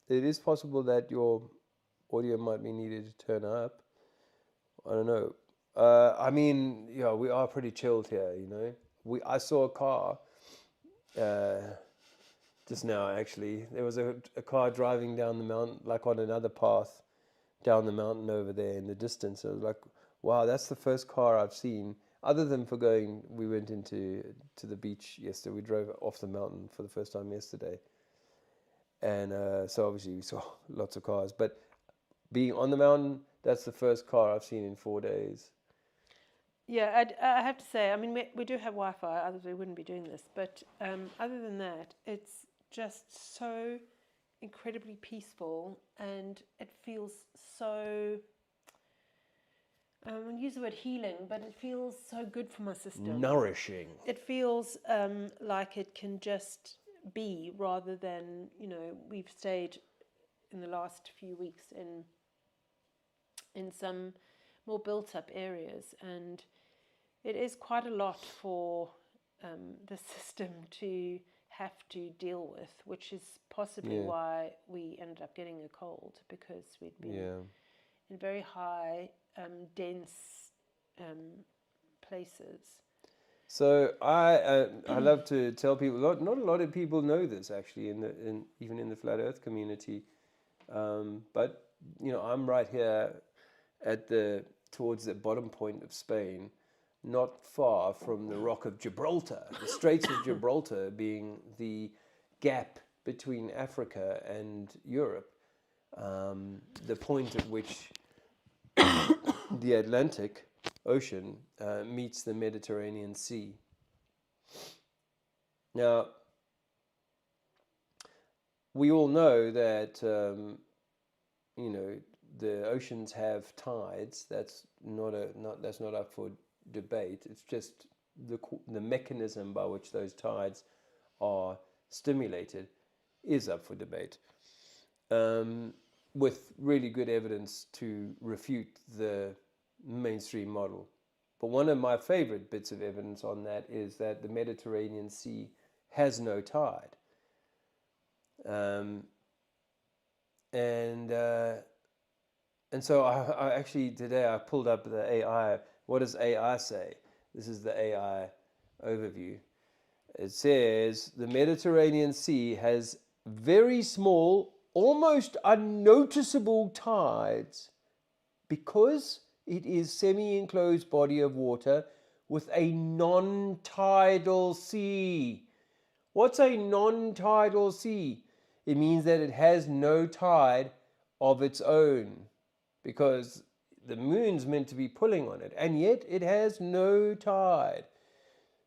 it is possible that your audio might be needed to turn up. I don't know. I mean, yeah, we are pretty chilled here, you know. I saw a car just now, actually. There was a car driving down the mountain, like on another path down the mountain over there in the distance. I was like, wow, that's the first car I've seen. Other than for going, we went to the beach yesterday. We drove off the mountain for the first time yesterday. And so obviously we saw lots of cars. But being on the mountain, that's the first car I've seen in 4 days. Yeah, I have to say, I mean, we do have Wi-Fi, otherwise we wouldn't be doing this. But other than that, it's just so incredibly peaceful, and it feels so, I won't use the word healing, but it feels so good for my system. Nourishing. It feels like it can just be, rather than, you know, we've stayed in the last few weeks in some more built-up areas, and it is quite a lot for the system to have to deal with, which is possibly why we ended up getting a cold, because we'd been in very high, dense places. So I love to tell people. Not a lot of people know this, actually, even in the flat Earth community. But you know, I'm right here towards the bottom point of Spain, not far from the Rock of Gibraltar, the Straits of Gibraltar being the gap between Africa and Europe, the point at which the Atlantic Ocean meets the Mediterranean Sea. Now, we all know that you know, the oceans have tides. That's not up for debate. It's just the mechanism by which those tides are stimulated is up for debate, with really good evidence to refute the mainstream model. But one of my favorite bits of evidence on that is that the Mediterranean Sea has no tide. And so I actually today I pulled up the AI. What does AI say? This is the AI overview. It says the Mediterranean Sea has very small, almost unnoticeable tides because it is semi-enclosed body of water with a non-tidal sea. What's a non-tidal sea? It means that it has no tide of its own, because the moon's meant to be pulling on it, and yet it has no tide.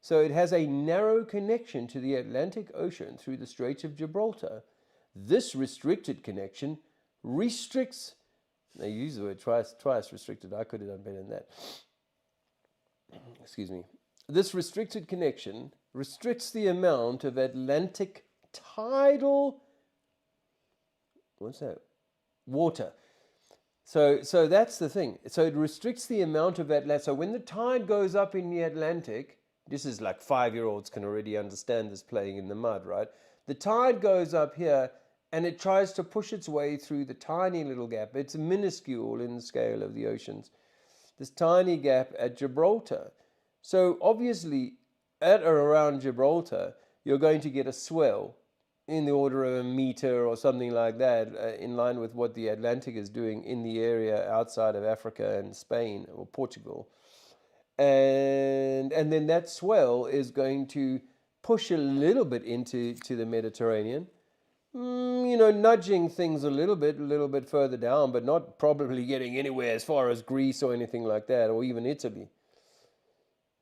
So it has a narrow connection to the Atlantic Ocean through the Straits of Gibraltar. This restricted connection restricts, they use the word twice restricted, I could have done better than that. Excuse me. This restricted connection restricts the amount of Atlantic tidal, what's that? Water. So that's the thing. So it restricts the amount of Atlantic. So when the tide goes up in the Atlantic, this is like 5-year-olds can already understand this playing in the mud, right? The tide goes up here and it tries to push its way through the tiny little gap. It's minuscule in the scale of the oceans. This tiny gap at Gibraltar. So obviously, at or around Gibraltar, you're going to get a swell in the order of a meter or something like that, in line with what the Atlantic is doing in the area outside of Africa and Spain or Portugal. And then that swell is going to push a little bit into the Mediterranean, nudging things a little bit further down, but not probably getting anywhere as far as Greece or anything like that, or even Italy.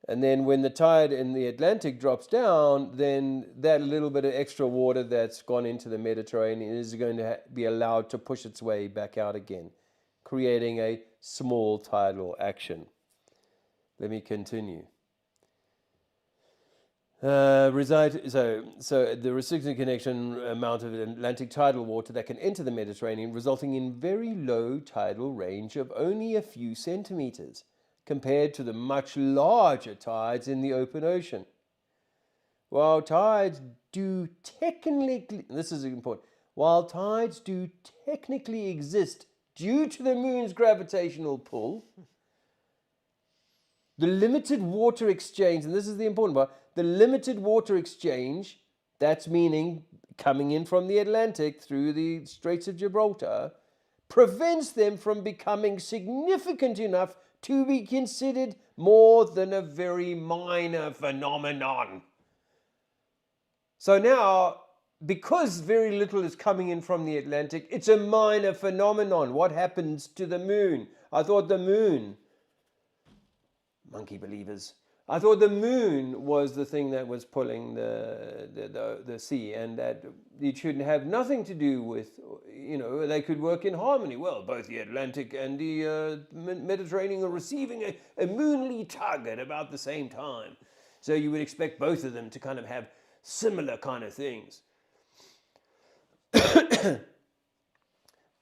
And then when the tide in the Atlantic drops down, then that little bit of extra water that's gone into the Mediterranean is going to be allowed to push its way back out again, creating a small tidal action. Let me continue. So the restricted connection amount of Atlantic tidal water that can enter the Mediterranean, resulting in very low tidal range of only a few centimeters, compared to the much larger tides in the open ocean. While tides do technically, this is important, while tides do technically exist due to the moon's gravitational pull, the limited water exchange, and this is the important part, the limited water exchange, that's meaning coming in from the Atlantic through the Straits of Gibraltar, prevents them from becoming significant enough to be considered more than a very minor phenomenon. So now, because very little is coming in from the Atlantic, it's a minor phenomenon. What happens to the moon? I thought the moon, monkey believers, I thought the moon was the thing that was pulling the sea, and that it should have nothing to do with, they could work in harmony. Well, both the Atlantic and the Mediterranean are receiving a moonly tug at about the same time. So you would expect both of them to kind of have similar kind of things.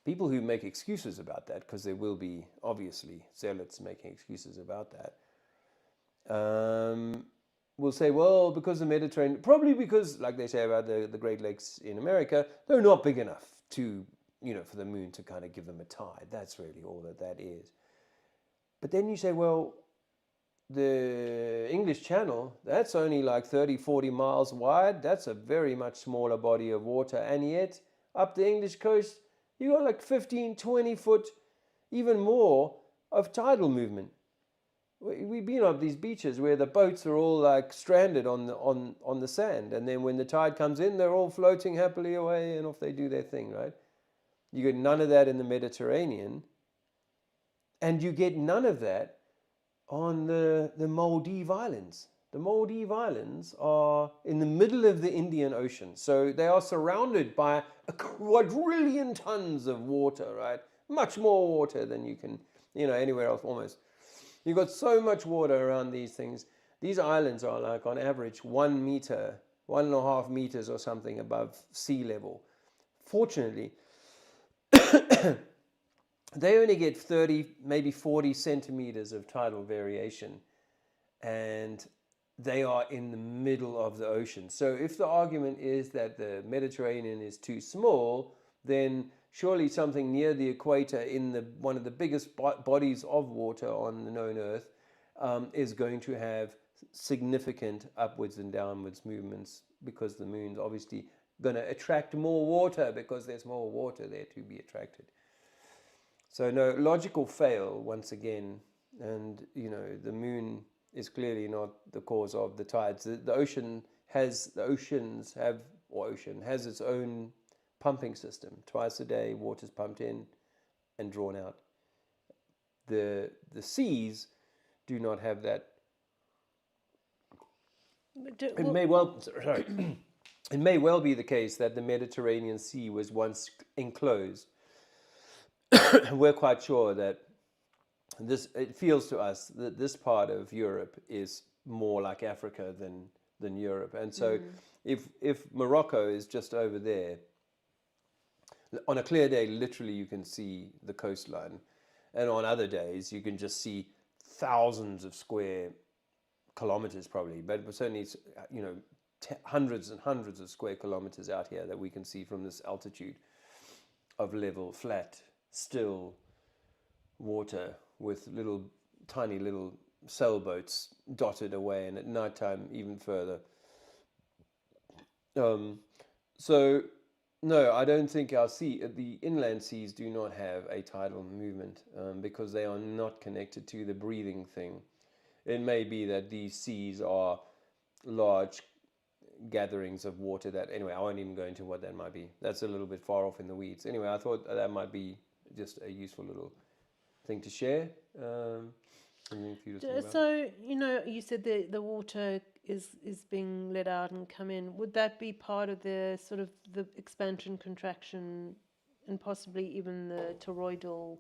People who make excuses about that, because there will be obviously zealots making excuses about that, will say, well, because the Mediterranean, probably because, like they say about the Great Lakes in America, they're not big enough to, for the moon to kind of give them a tide. That's really all that is. But then you say, well, the English Channel, that's only like 30, 40 miles wide. That's a very much smaller body of water. And yet, up the English coast, you got like 15, 20 foot, even more, of tidal movement. We've been on these beaches where the boats are all like stranded on the sand, and then when the tide comes in, they're all floating happily away and off they do their thing, right? You get none of that in the Mediterranean, and you get none of that on the Maldive Islands. The Maldive Islands are in the middle of the Indian Ocean, so they are surrounded by a quadrillion tons of water, right? Much more water than you can, anywhere else almost. You've got so much water around these things. These islands are like on average 1 meter, 1.5 meters or something above sea level. Fortunately, they only get 30, maybe 40 centimeters of tidal variation, and they are in the middle of the ocean. So if the argument is that the Mediterranean is too small, then surely something near the equator in one of the biggest bodies of water on the known Earth is going to have significant upwards and downwards movements, because the moon's obviously going to attract more water because there's more water there to be attracted. So no, logical fail once again, and the moon is clearly not the cause of the tides. The ocean has its own pumping system. Twice a day, water's pumped in and drawn out. The seas do not have that. It may well be the case that the Mediterranean Sea was once enclosed. We're quite sure that it feels to us that this part of Europe is more like Africa than Europe. And so if Morocco is just over there, on a clear day, literally you can see the coastline. And on other days, you can just see thousands of square kilometers probably, but certainly, hundreds and hundreds of square kilometers out here that we can see from this altitude of level, flat, still water with tiny little sailboats dotted away, and at night time even further. So no, I don't think the inland seas do not have a tidal movement because they are not connected to the breathing thing. It may be that these seas are large gatherings of water that, anyway, I won't even go into what that might be. That's a little bit far off in the weeds. Anyway, I thought that might be just a useful little thing to share. Something for you to think about. So, you said the water is being let out and come in. Would that be part of the sort of the expansion, contraction, and possibly even the toroidal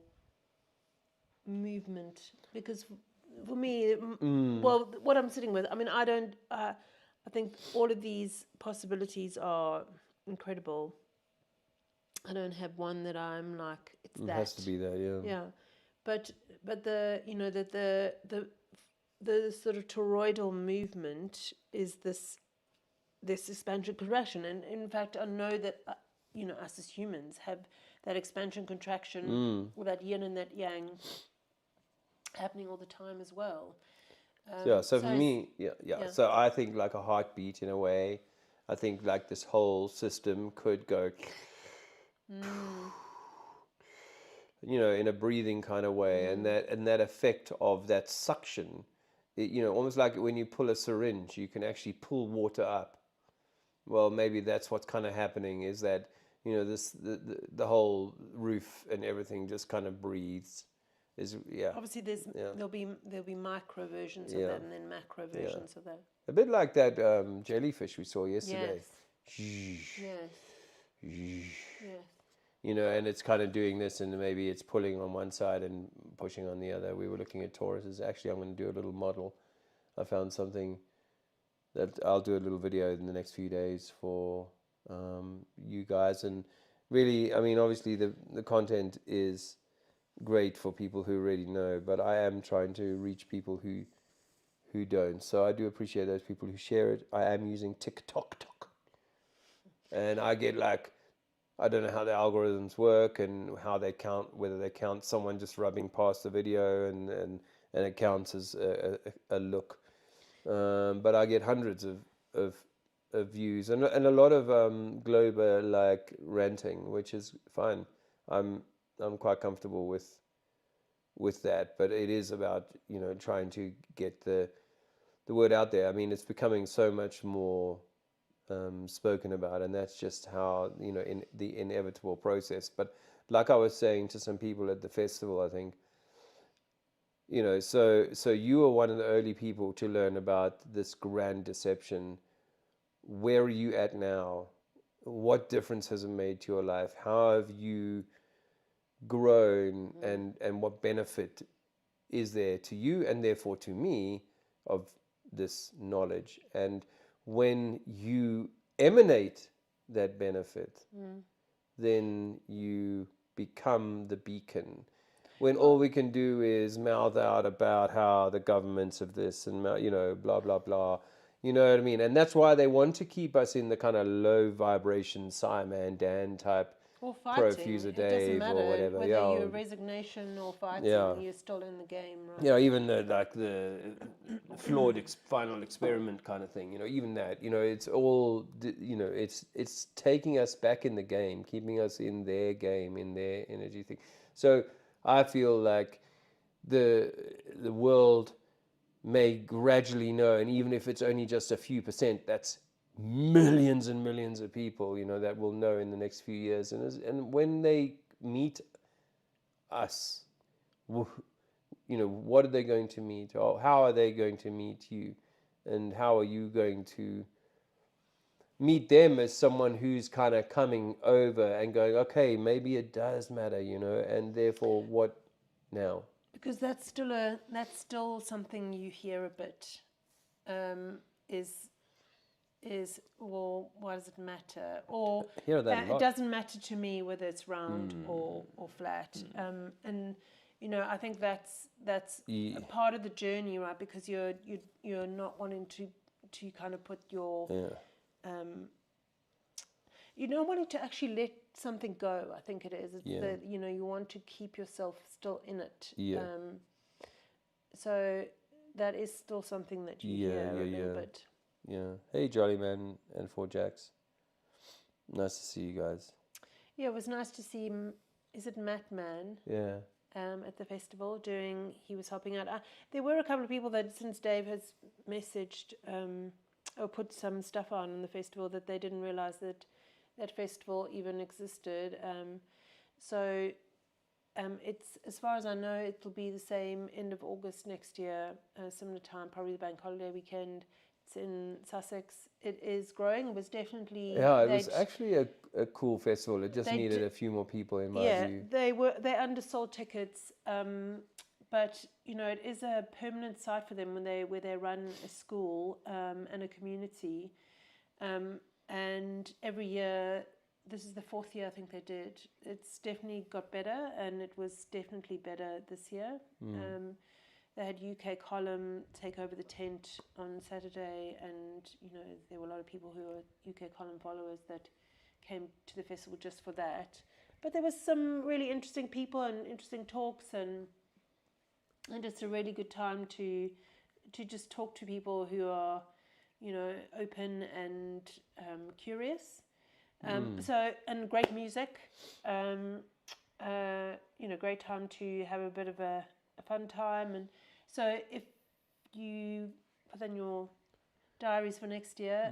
movement? Because for me, well, what I'm sitting with, I mean, I don't. I think all of these possibilities are incredible. I don't have one that I'm like it's that. It has to be that, yeah. Yeah, but the the sort of toroidal movement is this expansion contraction, and in fact, I know that us as humans have that expansion contraction, or that yin and that yang, happening all the time as well. So for me, so I think like a heartbeat in a way. I think like this whole system could go, in a breathing kind of way, and that effect of that suction, almost like when you pull a syringe, you can actually pull water up. Well, maybe that's what's kind of happening, is that the whole roof and everything just kind of breathes. Obviously there'll be micro versions of that, and then macro versions of that. A bit like that jellyfish we saw yesterday. Yes. And it's kind of doing this, and maybe it's pulling on one side and pushing on the other. We were looking at toruses. Actually, I'm going to do a little model. I found something that I'll do a little video in the next few days for you guys. And really, I mean, obviously the content is great for people who already know, but I am trying to reach people who don't. So I do appreciate those people who share it. I am using TikTok, and I get like, I don't know how the algorithms work and how they count, whether they count someone just rubbing past the video and it counts as a look. But I get hundreds of views and a lot of global like ranting, which is fine. I'm quite comfortable with that, but it is about trying to get the word out there. I mean, it's becoming so much more spoken about, and that's just how in the inevitable process. But like I was saying to some people at the festival, I think so you were one of the early people to learn about this grand deception. Where are you at now? What difference has it made to your life? How have you grown, and what benefit is there to you and therefore to me of this knowledge? And when you emanate that benefit, then you become the beacon. When all we can do is mouth out about how the governments of this and blah blah blah, you know what I mean? And that's why they want to keep us in the kind of low vibration Simon Dan type. Or fighting. Profuser It Dave doesn't matter or whatever. whether you're resignation or fighting. You're still in the game, right? Yeah, even the flawed final experiment kind of thing. Even that. It's all. It's taking us back in the game, keeping us in their game, in their energy thing. So I feel like the world may gradually know, and even if it's only just a few percent, that's millions and millions of people, that will know in the next few years. And when they meet us, what are they going to meet? Or how are they going to meet you? And how are you going to meet them as someone who's kind of coming over and going, okay, maybe it does matter, and therefore what now? Because that's still something you hear a bit, is well, why does it matter? Or it doesn't matter to me whether it's round or flat. And I think that's a part of the journey, right? Because you're not wanting to kind of put your you're not wanting to actually let something go. I think it is. It's that you want to keep yourself still in it. So that is still something that you Yeah, hear a yeah, little yeah. bit. Yeah. Hey, Jolly Man and 4Jacks. Nice to see you guys. Yeah, it was nice to see. Is it Matt Man? Yeah. At the festival he was helping out. There were a couple of people that, since Dave has messaged or put some stuff on the festival, that they didn't realize that that festival even existed. So it's, as far as I know, it'll be the same end of August next year, similar time, probably the bank holiday weekend. It's in Sussex. It is growing. It was definitely Yeah, it was actually a cool festival. It just needed a few more people, in my view. They undersold tickets, but it is a permanent site for them where they run a school and a community, and every year. This is the 4th year I think they did. It's definitely got better, and it was definitely better this year. They had UK Column take over the tent on Saturday, and there were a lot of people who are UK Column followers that came to the festival just for that. But there was some really interesting people and interesting talks, and it's a really good time to just talk to people who are open and curious. And great music, great time to have a bit of a fun time. And so if you put in your diaries for next year,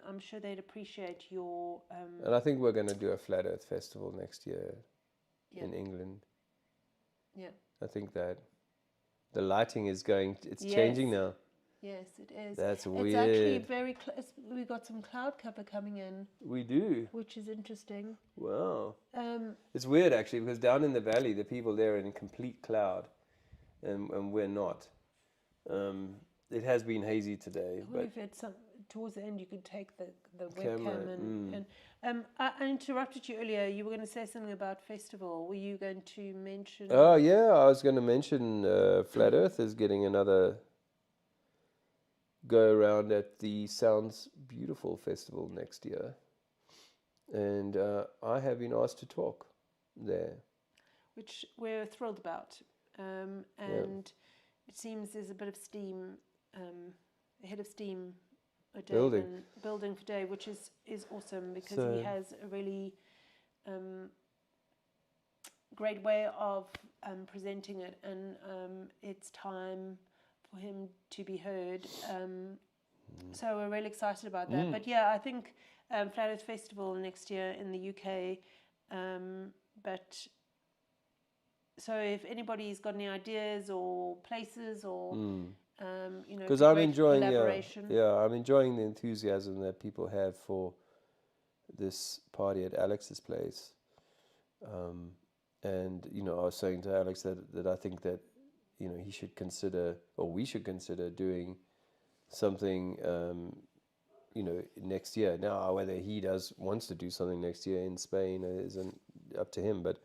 I'm sure they'd appreciate your... and I think we're going to do a Flat Earth Festival next year in England. Yeah. I think that the lighting is changing now. Yes, it is. That's weird. It's actually very close. We got some cloud cover coming in. We do. Which is interesting. Wow. It's weird, actually, because down in the valley, the people there are in complete cloud, and we're not. It has been hazy today. But if it's towards the end, you could take the webcam and I interrupted you earlier. You were going to say something about festival. Were you going to mention? Oh yeah, I was going to mention Flat Earth is getting another go around at the Sounds Beautiful Festival next year, and I have been asked to talk there, which we're thrilled about, and it seems there's a bit of steam, a head of steam building for Dave, which is awesome, because he has a really great way of presenting it, and it's time for him to be heard. So we're really excited about that. But yeah, I think Flat Earth Festival next year in the UK. But so if anybody's got any ideas or places or because I'm enjoying I'm enjoying the enthusiasm that people have for this party at Alex's place. And I was saying to Alex that I think that he should consider, or we should consider, doing something next year. Now, whether he wants to do something next year in Spain isn't up to him, but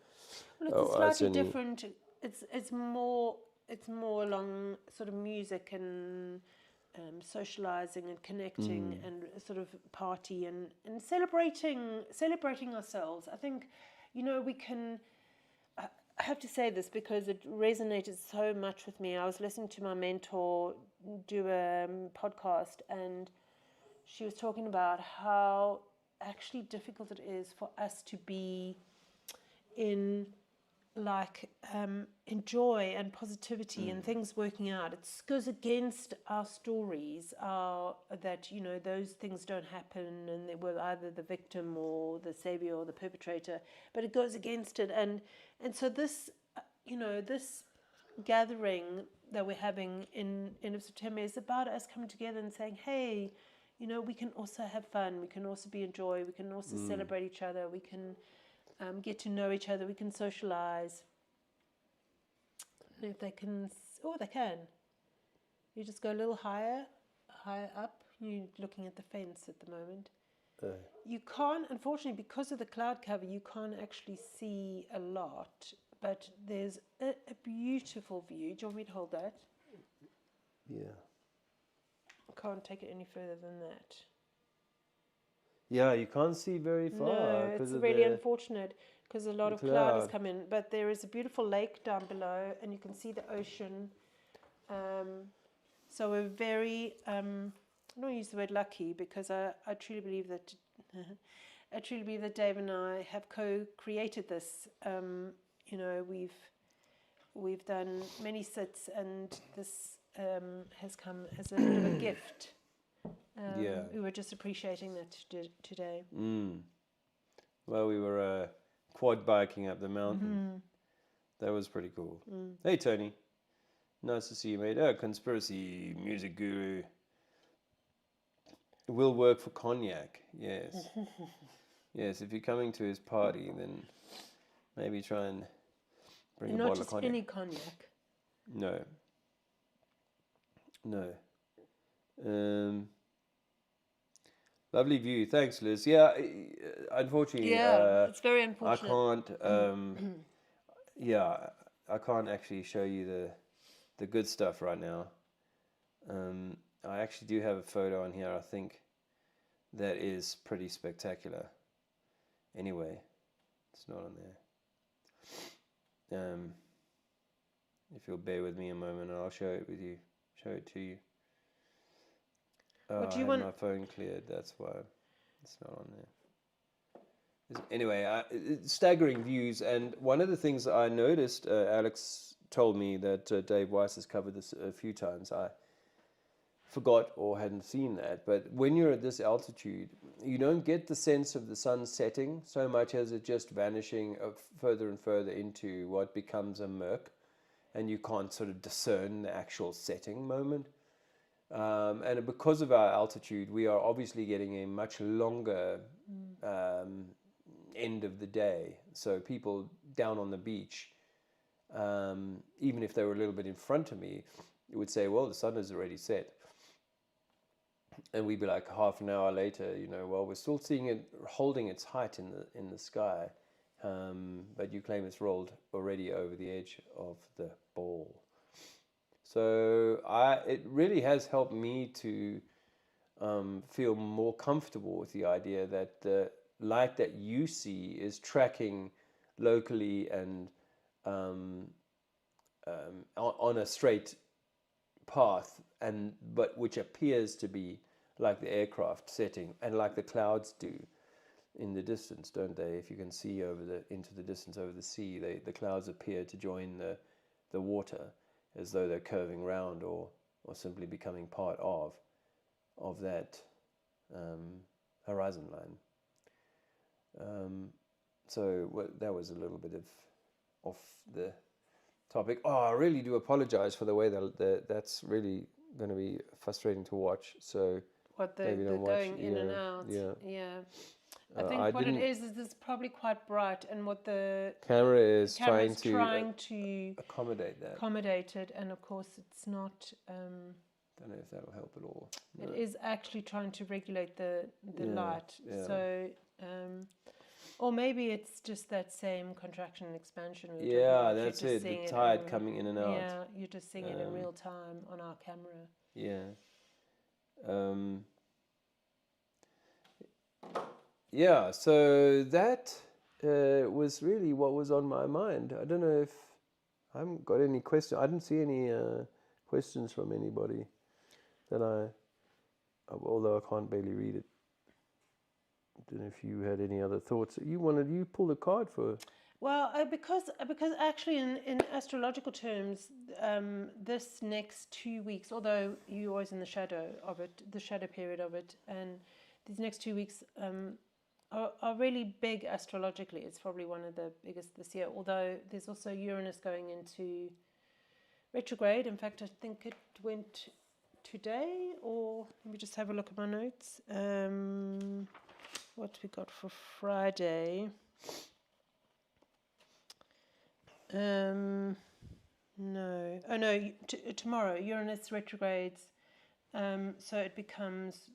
it's slightly different. It's more along sort of music and socializing and connecting and sort of party and celebrating ourselves. I think we can. I have to say this because it resonated so much with me. I was listening to my mentor do a podcast, and she was talking about how actually difficult it is for us to be in in joy and positivity and things working out. It goes against our stories, that those things don't happen, and they were either the victim or the savior or the perpetrator. But it goes against it, and so this, this gathering that we're having in end of September is about us coming together and saying, hey, we can also have fun. We can also be in joy. We can also celebrate each other. We can get to know each other. We can socialize. And if they can, they can. You just go a little higher up. You're looking at the fence at the moment. You can't, unfortunately, because of the cloud cover, you can't actually see a lot. But there's a beautiful view. Do you want me to hold that? Yeah. I can't take it any further than that. Yeah, you can't see very far. No, it's really unfortunate because a lot of cloud has come in. But there is a beautiful lake down below, and you can see the ocean. So we're very, I don't use the word lucky because I truly believe that I truly believe that Dave and I have co-created this. We've done many sits, and this has come as a bit of a gift. We were just appreciating that today. Well, we were quad biking up the mountain. That was pretty cool. Hey, Tony. Nice to see you, mate. Conspiracy music guru. Will work for cognac. Yes. Yes, if you're coming to his party, then maybe try and bring a bottle of cognac. Not just any cognac. No. Lovely view. Thanks, Liz. Yeah, unfortunately, it's very unfortunate. I can't actually show you the good stuff right now. I actually do have a photo on here, I think, that is pretty spectacular. Anyway, it's not on there. If you'll bear with me a moment, I'll show it to you. What do you I had want? my phone cleared, that's why it's not on there. Anyway, staggering views, and one of the things I noticed, Alex told me that Dave Weiss has covered this a few times. I forgot or hadn't seen that, but when you're at this altitude, you don't get the sense of the sun setting so much as it just vanishing further and further into what becomes a murk, and you can't sort of discern the actual setting moment. And because of our altitude, we are obviously getting a much longer end of the day. So people down on the beach, even if they were a little bit in front of me, would say, well, the sun is already set. And we'd be like half an hour later, well, we're still seeing it holding its height in the sky, but you claim it's rolled already over the edge of the ball. So it really has helped me to feel more comfortable with the idea that the light that you see is tracking locally and on a straight path, but which appears to be like the aircraft setting and like the clouds do in the distance, don't they? If you can see into the distance over the sea, the clouds appear to join the water, as though they're curving round or simply becoming part of that horizon line. So that was a little bit of off the topic. Oh, I really do apologize for the way that's really going to be frustrating to watch. So maybe don't watch. Going in and out. Yeah. I think what it is it's probably quite bright, and what the camera is trying to accommodate it, and of course it's not. Don't know if that'll help at all. It is actually trying to regulate the light. Yeah. So, or maybe it's just that same contraction and expansion. That's it. The tide coming in and out. Yeah, you're just seeing it in real time on our camera. Yeah. So that was really what was on my mind. I don't know if I haven't got any questions. I didn't see any questions from anybody although I can't barely read it. I don't know if you had any other thoughts. You pulled a card for. Well, because actually in astrological terms, this next 2 weeks, although you're always in the shadow of it, the shadow period of it, and these next 2 weeks are really big astrologically. It's probably one of the biggest this year, although there's also Uranus going into retrograde. In fact, I think it went today, or let me just have a look at my notes. What we got for Friday? Tomorrow Uranus retrogrades, so it becomes,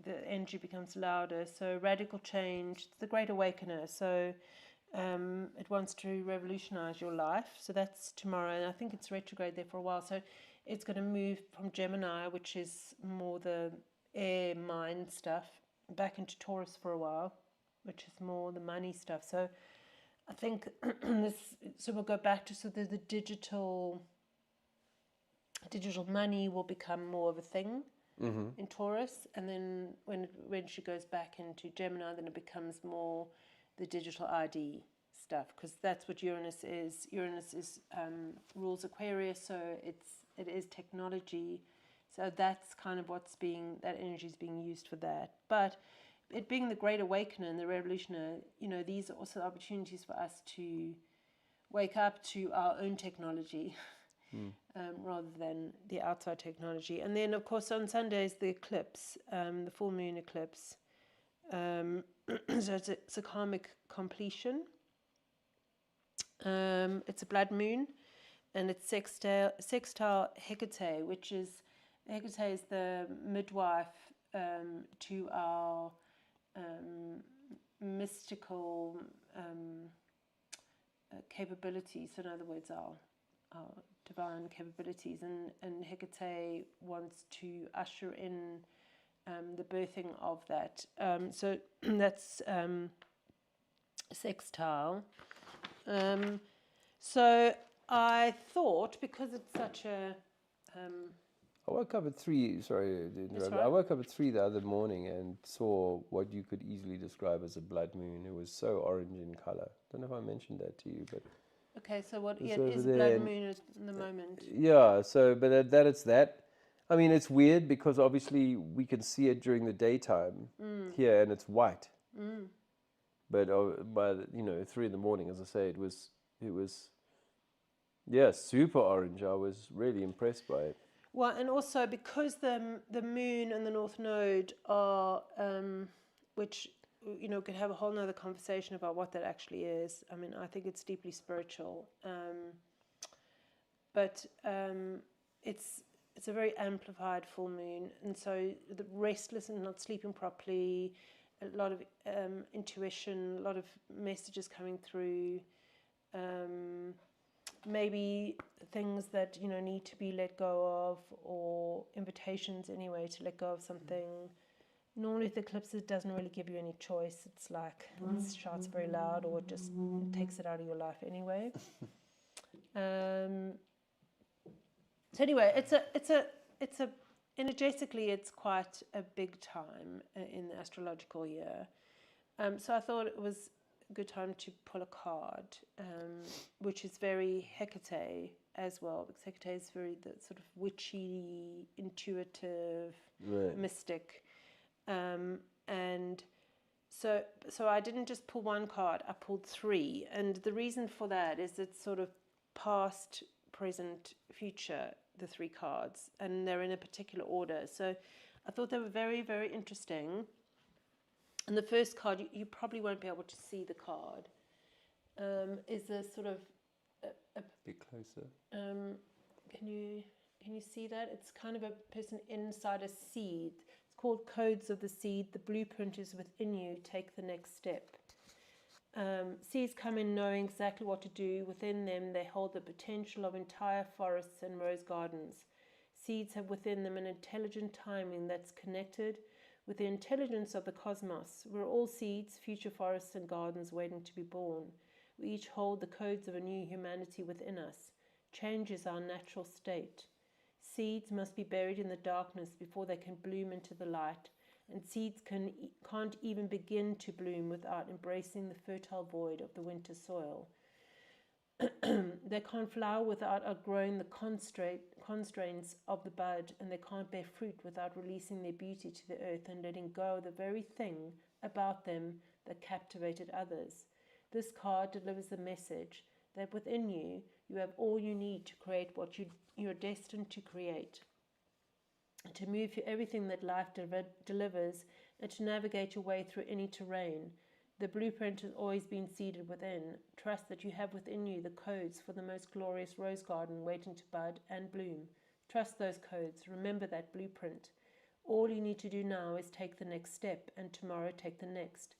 the energy becomes louder, so radical change, the great awakener, so it wants to revolutionize your life, so that's tomorrow, and I think it's retrograde there for a while, so it's going to move from Gemini, which is more the air mind stuff, back into Taurus for a while, which is more the money stuff, so I think we'll go back to sort of the digital digital money will become more of a thing Mm-hmm. in Taurus, and then when she goes back into Gemini, then it becomes more the digital ID stuff, because that's what Uranus is. Uranus is rules Aquarius, so it is technology. So that's kind of that energy is being used for that. But it being the Great Awakener and the Revolutioner, these are also opportunities for us to wake up to our own technology. Rather than the outside technology. And then, of course, on Sunday is the eclipse, the full moon eclipse. So it's a karmic completion. It's a blood moon, and it's sextile Hecate, which is Hecate is the midwife to our mystical capabilities. So in other words, our divine capabilities, and Hecate wants to usher in the birthing of that. So that's sextile. So I thought, because it's such a I woke up at 3, sorry to interrupt. right. I woke up at 3 the other morning and saw what you could easily describe as a blood moon. It was so orange in color. Don't know if I mentioned that to you, but okay. So what? it's Yeah, it over is there, blood and moon at the moment. yeah, so but that it's that. I mean, it's weird because obviously we can see it during the daytime here, and it's white. But by 3 in the morning, as I say, it was yeah, super orange. I was really impressed by it. Well, and also because the moon and the North Node are, which could have a whole nother conversation about what that actually is. I mean, I think it's deeply spiritual, but it's a very amplified full moon, and so the restless and not sleeping properly, a lot of intuition, a lot of messages coming through. Maybe things that need to be let go of, or invitations anyway to let go of something. Normally the eclipse doesn't really give you any choice. It's like it shouts very loud, or it just takes it out of your life anyway. So anyway, it's a energetically it's quite a big time in the astrological year. So I thought it was good time to pull a card, which is very Hecate as well, because Hecate is very the sort of witchy, intuitive, Right. mystic, and so I didn't just pull one card, I pulled 3, and the reason for that is it's sort of past, present, future, the 3 cards, and they're in a particular order. So I thought they were very, very interesting. And the first card, you probably won't be able to see the card, is a sort of a Bit closer. can you see that? It's kind of a person inside a seed. It's called Codes of the Seed. The blueprint is within you. Take the next step. Seeds come in knowing exactly what to do. Within them, they hold the potential of entire forests and rose gardens. Seeds have within them an intelligent timing that's connected with the intelligence of the cosmos. We're all seeds, future forests and gardens waiting to be born. We each hold the codes of a new humanity within us. Change is our natural state. Seeds must be buried in the darkness before they can bloom into the light, and seeds can't even begin to bloom without embracing the fertile void of the winter soil. They can't flower without outgrowing the constraints of the bud, and they can't bear fruit without releasing their beauty to the earth and letting go of the very thing about them that captivated others. This card delivers the message that within you, you have all you need to create what you're destined to create, to move through everything that life delivers, and to navigate your way through any terrain. The blueprint has always been seeded within. Trust that you have within you the codes for the most glorious rose garden waiting to bud and bloom. Trust those codes. Remember that blueprint. All you need to do now is take the next step, and tomorrow take the next.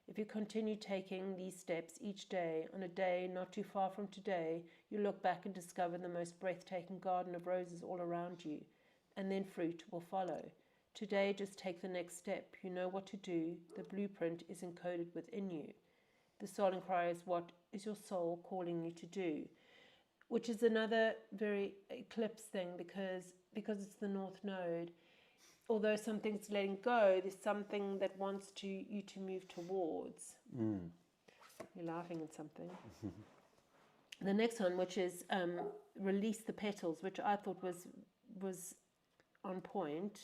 If you continue taking these steps each day, on a day not too far from today, you look back and discover the most breathtaking garden of roses all around you, and then fruit will follow. Today, just take the next step. You know what to do. The blueprint is encoded within you. The soul inquiry is, what is your soul calling you to do? which is another very eclipse thing because it's the North Node. Although something's letting go, there's something that wants you to move towards. You're laughing at something. The next one, which is release the petals, which I thought was on point.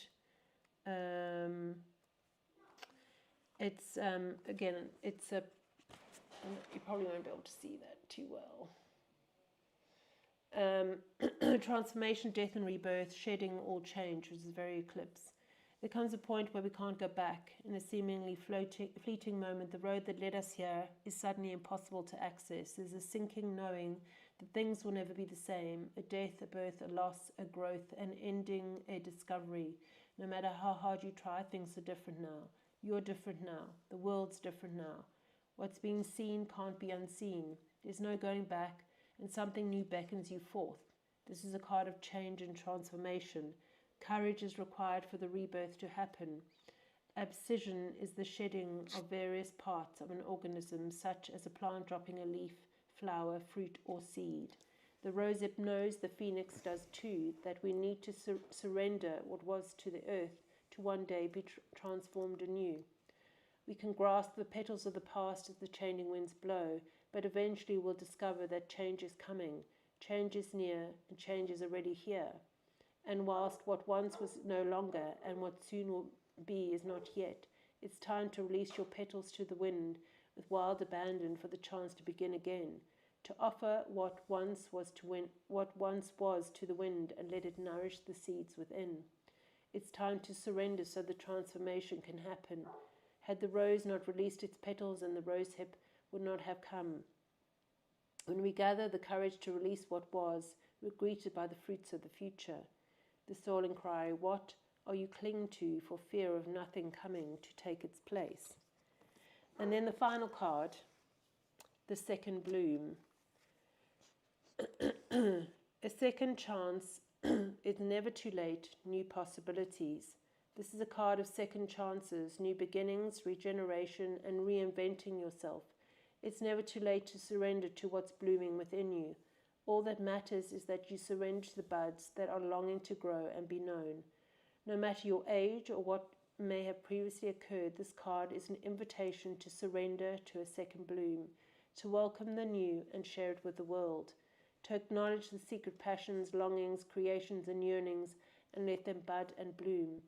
It's again, it's a. You probably won't be able to see that too well. Transformation, death and rebirth, shedding all change, which is very eclipse. There comes a point where we can't go back. In a seemingly fleeting moment, the road that led us here is suddenly impossible to access. There's a sinking knowing that things will never be the same. A death, a birth, a loss, a growth, an ending, a discovery. No matter how hard you try, things are different now. You're different now. The world's different now. What's being seen can't be unseen. There's no going back, and something new beckons you forth. This is a card of change and transformation. Courage is required for the rebirth to happen. Abscission is the shedding of various parts of an organism, such as a plant dropping a leaf, flower, fruit, or seed. The rosehip knows, the phoenix does too, that we need to surrender what was to the earth to one day be transformed anew. We can grasp the petals of the past as the changing winds blow, but eventually we'll discover that change is coming, change is near, and change is already here. And whilst what once was no longer and what soon will be is not yet, it's time to release your petals to the wind with wild abandon for the chance to begin again, to offer what once was to the wind and let it nourish the seeds within. It's time to surrender so the transformation can happen. Had the rose not released its petals, and the rosehip would not have come. When we gather the courage to release what was, we're greeted by the fruits of the future. The soaring cry, what are you clinging to for fear of nothing coming to take its place? And then the final card, the second bloom. A second chance is never too late, new possibilities. This is a card of second chances, new beginnings, regeneration, and reinventing yourself. It's never too late to surrender to what's blooming within you. All that matters is that you surrender to the buds that are longing to grow and be known. No matter your age or what may have previously occurred, this card is an invitation to surrender to a second bloom, to welcome the new and share it with the world, to acknowledge the secret passions, longings, creations, and yearnings, and let them bud and bloom.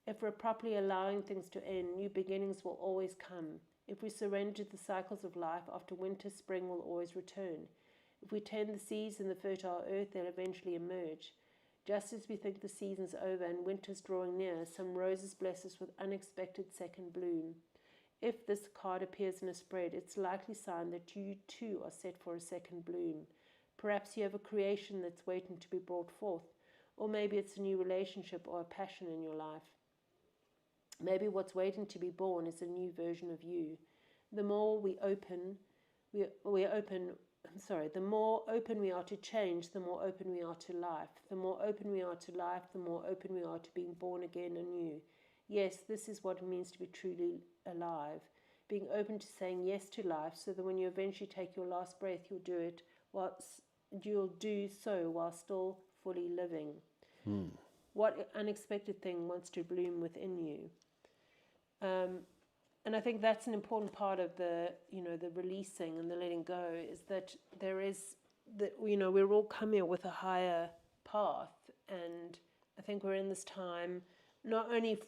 If we're properly allowing things to end, new beginnings will always come. If we surrender to the cycles of life, after winter, spring will always return. If we tend the seeds in the fertile earth, they'll eventually emerge. Just as we think the season's over and winter's drawing near, some roses bless us with unexpected second bloom. If this card appears in a spread, it's a likely sign that you too are set for a second bloom. Perhaps you have a creation that's waiting to be brought forth, or maybe it's a new relationship or a passion in your life. Maybe what's waiting to be born is a new version of you. The more the more open we are to change, the more open we are to life. The more open we are to life, the more open we are to being born again anew. Yes, this is what it means to be truly alive. Being open to saying yes to life, so that when you eventually take your last breath, you'll do so while still fully living. What unexpected thing wants to bloom within you? And I think that's an important part of the releasing and the letting go, is that we're all coming with a higher path, and I think we're in this time. Not only,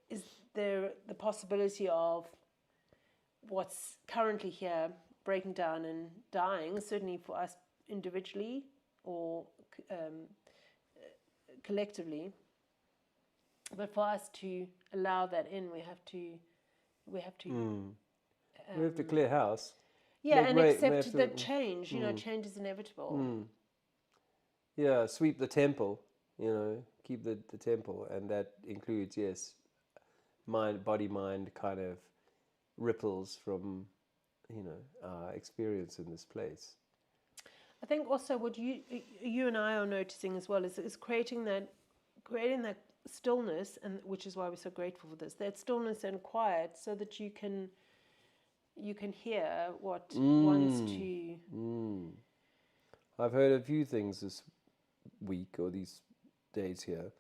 is there the possibility of what's currently here breaking down and dying, certainly for us individually or collectively, but for us to allow that in, we have to clear house. Yeah, and accept that change. Change is inevitable. Yeah, sweep the temple. Keep the temple, and that includes, yes, body mind kind of ripples from our experience in this place. I think also what you and I are noticing as well is creating that stillness, and which is why we're so grateful for this, that stillness and quiet, so that you can hear what wants to. I've heard a few things this week or these days here.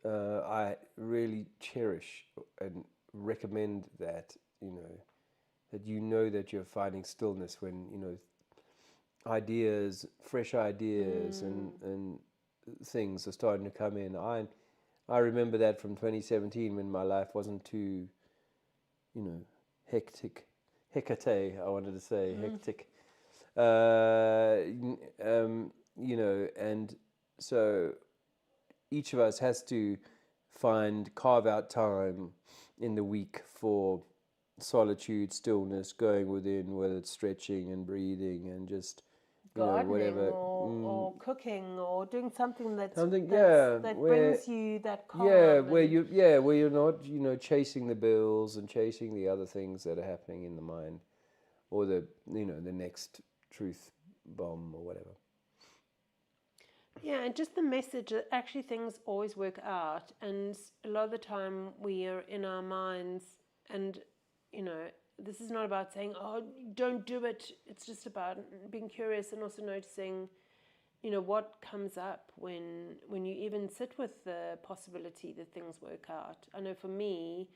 I really cherish and recommend that, that you're finding stillness when, ideas, fresh ideas and things are starting to come in. I remember that from 2017 when my life wasn't too, hectic. Hecate, I wanted to say, hectic. And so each of us has to carve out time in the week for solitude, stillness, going within, whether it's stretching and breathing and just gardening or cooking or doing something that where, brings you that calm. Where you're not chasing the bills and chasing the other things that are happening in the mind, or the next truth bomb or whatever. Yeah, and just the message that actually things always work out, and a lot of the time we are in our minds, and this is not about saying, oh, don't do it. It's just about being curious and also noticing, what comes up when you even sit with the possibility that things work out. I know for me,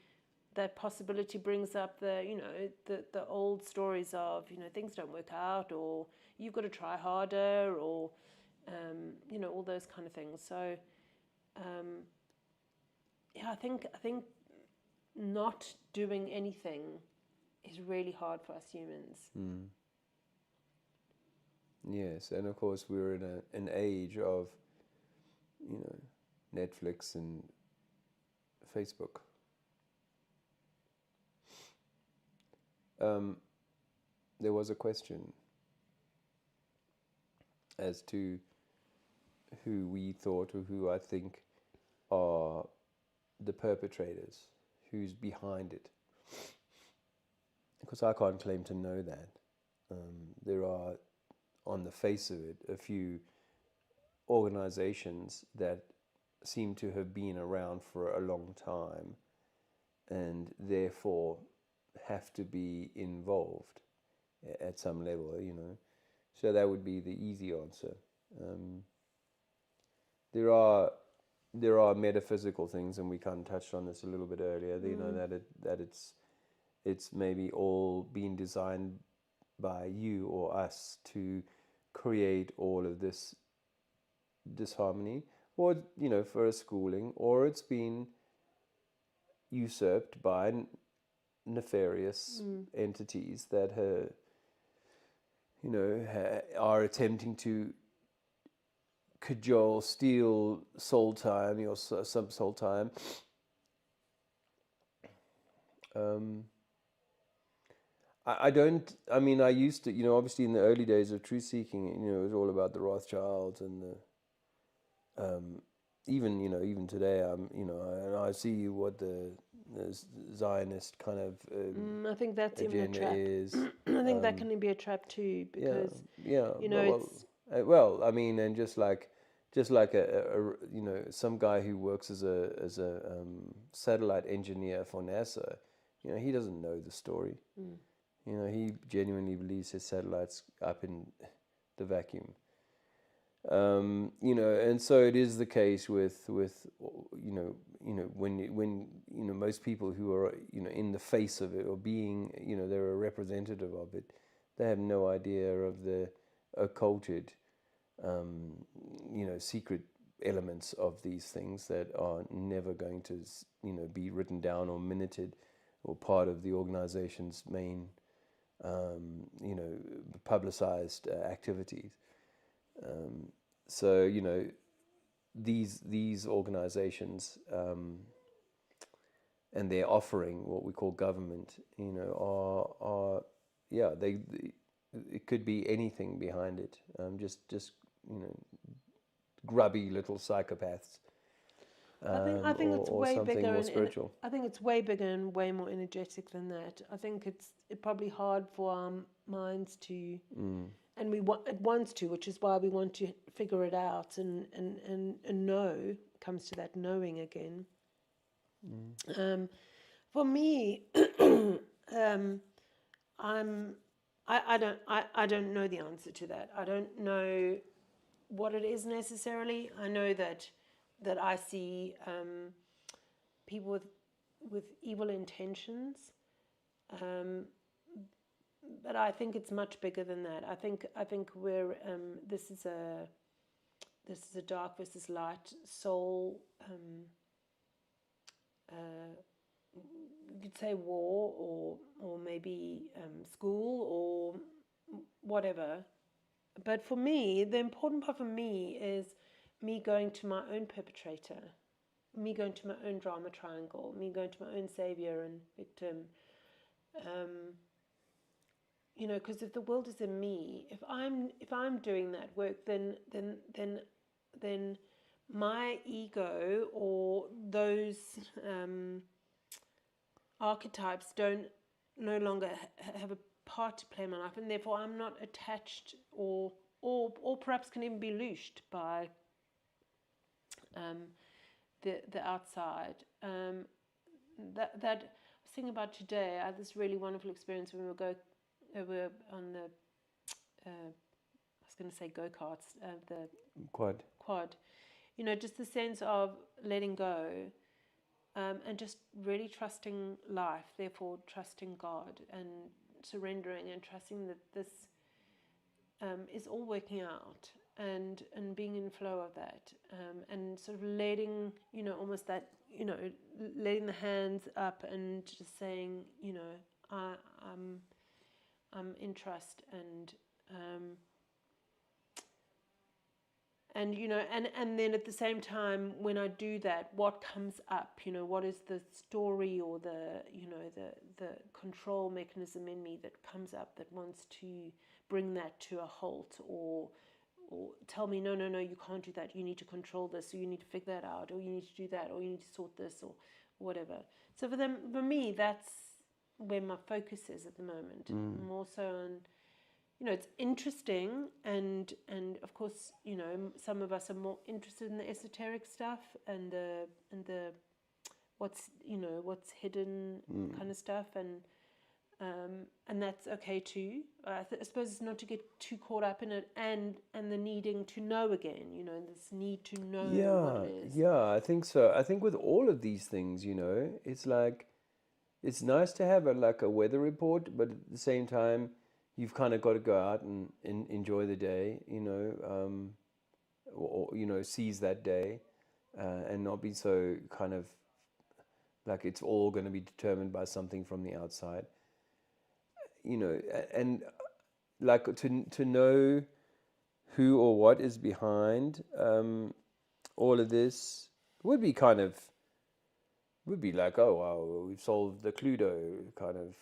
that possibility brings up the old stories of, things don't work out, or you've got to try harder, or, all those kind of things. So, I think not doing anything is really hard for us humans. Yes, and of course we're in an age of, Netflix and Facebook. There was a question as to who we thought or who I think are the perpetrators, who's behind it. Because I can't claim to know that. There are, on the face of it, a few organizations that seem to have been around for a long time and therefore have to be involved at some level, So that would be the easy answer. There are metaphysical things, and we kind of touched on this a little bit earlier. That it's maybe all been designed by you or us to create all of this disharmony, or for a schooling, or it's been usurped by nefarious entities that are attempting to cajole, steal soul time or some soul time. I used to, obviously in the early days of truth seeking, it was all about the Rothschilds and even today, and I see what the Zionist kind of I think that's even a trap. is. I think that can be a trap too, because and just like a some guy who works as a satellite engineer for NASA, he doesn't know the story. He genuinely believes his satellite's up in the vacuum. And so it is the case with when most people who are in the face of it, or being they're a representative of it, they have no idea of the occulted secret elements of these things that are never going to be written down or minuted or part of the organization's main publicized activities. So these organizations and their offering, what we call government, are it could be anything behind it. Just grubby little psychopaths. I think it's way bigger more spiritual. I think it's way bigger and way more energetic than that. I think it's probably hard for our minds to, and it wants to, which is why we want to figure it out and know. Comes to that knowing again. For me, I don't know the answer to that. I don't know what it is necessarily. I know that I see people with evil intentions, but I think it's much bigger than that. I think we're this is a dark versus light soul. You could say war, or maybe school, or whatever. But for me, the important part for me is me going to my own perpetrator, me going to my own drama triangle, me going to my own savior and victim. Because if the world is in me, if I'm doing that work, then my ego or those archetypes don't no longer have a part to play in my life, and therefore I'm not attached or perhaps can even be loosed by the outside. That I was thinking about today. I had this really wonderful experience when we were on the I was going to say go-karts, the quad. Just the sense of letting go. And just really trusting life, therefore trusting God, and surrendering and trusting that this is all working out, and being in flow of that, and sort of letting, almost that, letting the hands up and just saying, I'm in trust, and then at the same time, when I do that, what comes up? What is the story or the control mechanism in me that comes up that wants to bring that to a halt, or tell me, no, you can't do that. You need to control this, or you need to figure that out, or you need to do that, or you need to sort this, or whatever. So for me, that's where my focus is at the moment. More so on. It's interesting, and of course, some of us are more interested in the esoteric stuff and the what's hidden kind of stuff, and that's okay too. I suppose it's not to get too caught up in it, and the needing to know again. This need to know what it is. Yeah, I think so. I think with all of these things, it's like it's nice to have a weather report, but at the same time, you've kind of got to go out and enjoy the day, or seize that day, and not be so kind of like it's all going to be determined by something from the outside, and like to know who or what is behind all of this would be like, oh wow, we've solved the Cluedo kind of.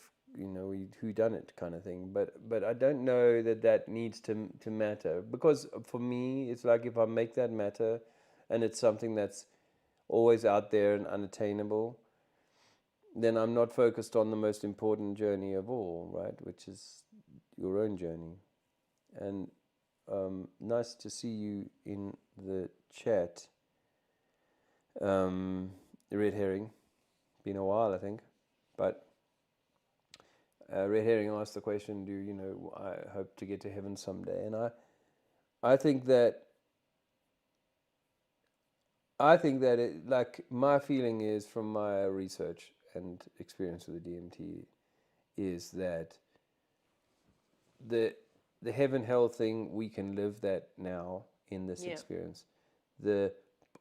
Who done it kind of thing, but I don't know that needs to matter, because for me it's like if I make that matter, and it's something that's always out there and unattainable, then I'm not focused on the most important journey of all, right? Which is your own journey. And nice to see you in the chat, Red Herring. Been a while, I think, but. Red Herring asked the question, I hope to get to heaven someday, and I think that it, like, my feeling is, from my research and experience with the DMT, is that the heaven hell thing, we can live that now in this experience. The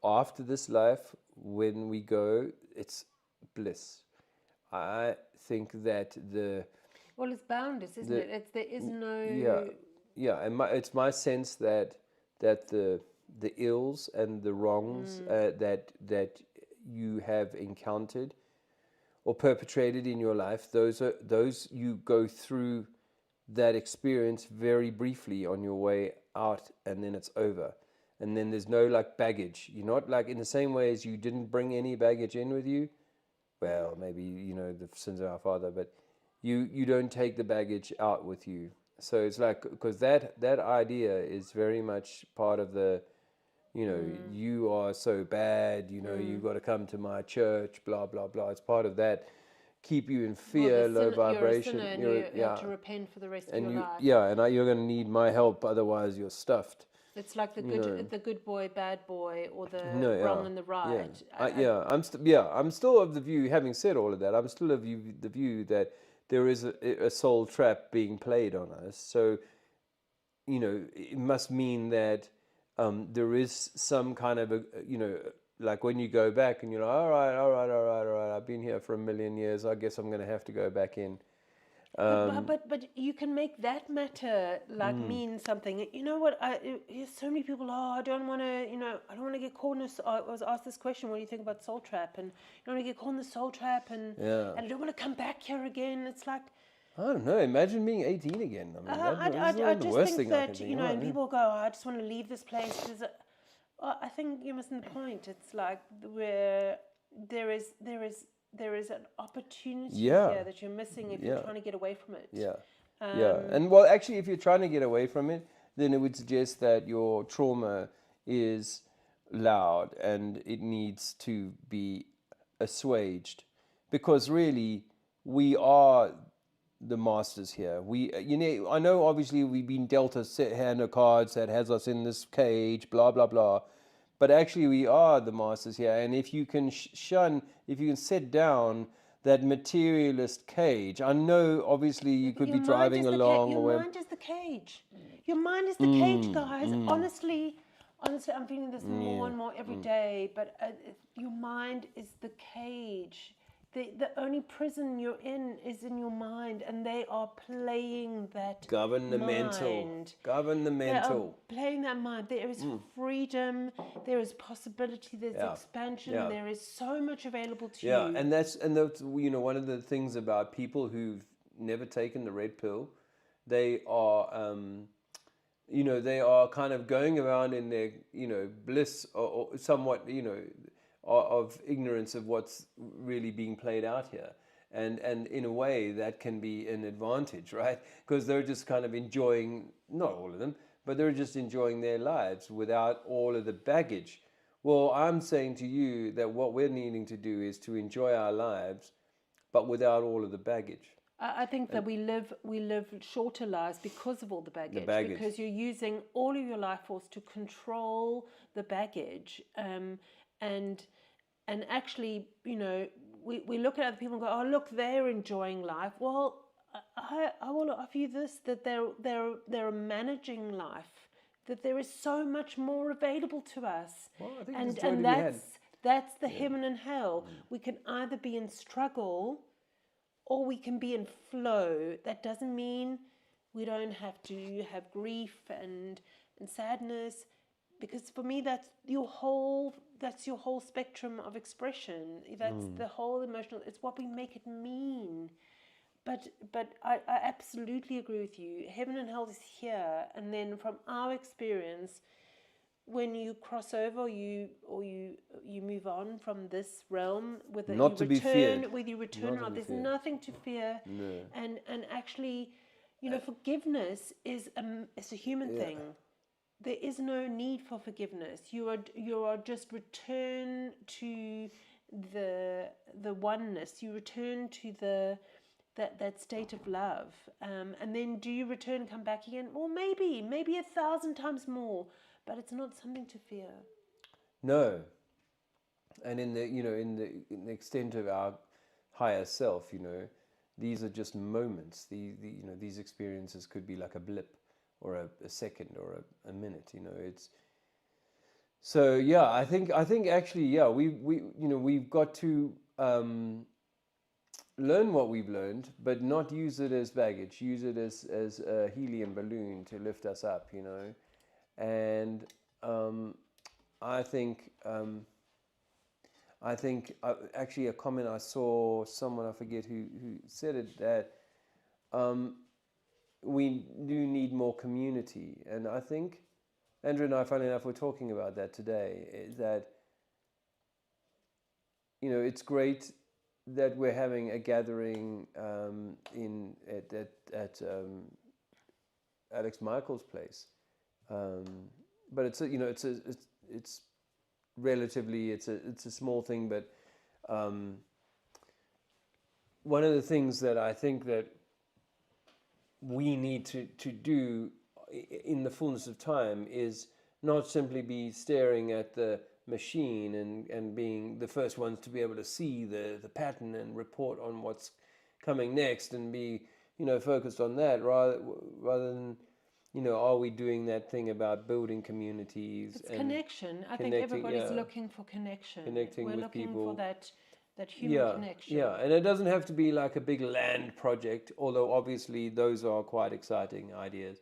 after this life, when we go, it's bliss. I think that it's boundless, isn't it? There is no. And it's my sense that the ills and the wrongs that you have encountered or perpetrated in your life, those you go through that experience very briefly on your way out, and then it's over. And then there's no baggage. You're not in the same way as you didn't bring any baggage in with you. Well, maybe, the sins of our father, but you don't take the baggage out with you. So it's because that idea is very much part of the, you are so bad, you've got to come to my church, blah, blah, blah. It's part of that keep you in Well, fear, low you're a vibration. sinner and you have to repent for the rest of your life. You're going to need my help, otherwise you're stuffed. It's like the good boy, bad boy, or the No, wrong and the right. I'm still of the view. Having said all of that, I'm still of the view that there is a soul trap being played on us. So, it must mean that there is some kind of like when you go back and you're like, all right, I've been here for 1,000,000 years. I guess I'm going to have to go back in. But you can make that matter like mean something. You know what? So many people. Oh, I don't want to. I don't want to get caught in this. I was asked this question. What do you think about soul trap? And you don't want to get caught in the soul trap, and I don't want to come back here again. It's like, I don't know. Imagine being 18 again. I mean, that's I the just worst think thing I that can think of. and people go, oh, I just want to leave this place. I think you're missing the point. It's like where there is an opportunity here that you're missing if you're trying to get away from it. And well, actually, if you're trying to get away from it, then it would suggest that your trauma is loud and it needs to be assuaged, because really we are the masters here. I know obviously we've been dealt a hand of cards that has us in this cage, blah blah blah, but actually we are the masters here. And if you can if you can set down that materialist cage, I know obviously you could be driving along. Your mind is the cage. Your mind is the cage, guys. Honestly, I'm feeling this more and more every day. But your mind is the cage. The only prison you're in is in your mind, and they are playing that Govern the mental. Govern the mental. They are playing that mind. There is freedom, there is possibility, there's expansion, there is so much available to you. Yeah, and that's one of the things about people who've never taken the red pill, they are they are kind of going around in their bliss or somewhat of ignorance of what's really being played out here. And in a way that can be an advantage, right? Because they're just kind of enjoying, not all of them, but they're just enjoying their lives without all of the baggage. Well, I'm saying to you that what we're needing to do is to enjoy our lives, but without all of the baggage. I think that we live shorter lives because of all the baggage. Because you're using all of your life force to control the baggage. And actually, we look at other people and go, oh, look, they're enjoying life. Well, I will offer you this, that they're managing life, that there is so much more available to us. Well, I think that's the heaven and hell. We can either be in struggle or we can be in flow. That doesn't mean we don't have to have grief and sadness. Because for me, that's your whole spectrum of expression. That's the whole emotional. It's what we make it mean. But I absolutely agree with you. Heaven and hell is here, and then from our experience, when you cross over, or you move on from this realm, whether you return or not, there's nothing to fear. No. And actually, forgiveness is a human thing. There is no need for forgiveness. You are just return to the oneness. You return to that state of love. And then do you return, come back again? Well, maybe 1,000 times more, but it's not something to fear. No. And in the extent of our higher self, these are just moments. These experiences could be like a blip, or a second, or a minute. It's so I think actually we've got to learn what we've learned, but not use it as baggage. Use it as a helium balloon to lift us up. And I think actually a comment I saw, someone, I forget who said it, that we do need more community. And I think Andrew and I, funnily enough, were talking about that today, is that it's great that we're having a gathering at Alex Michael's place, but it's relatively it's a small thing, but one of the things that I think that we need to do in the fullness of time is not simply be staring at the machine and being the first ones to be able to see the pattern and report on what's coming next and be, focused on that rather than, are we doing that thing about building communities? It's connection. I think everybody's looking for connection. Connecting with people. We're looking for that human connection. Yeah, and it doesn't have to be like a big land project, although obviously those are quite exciting ideas.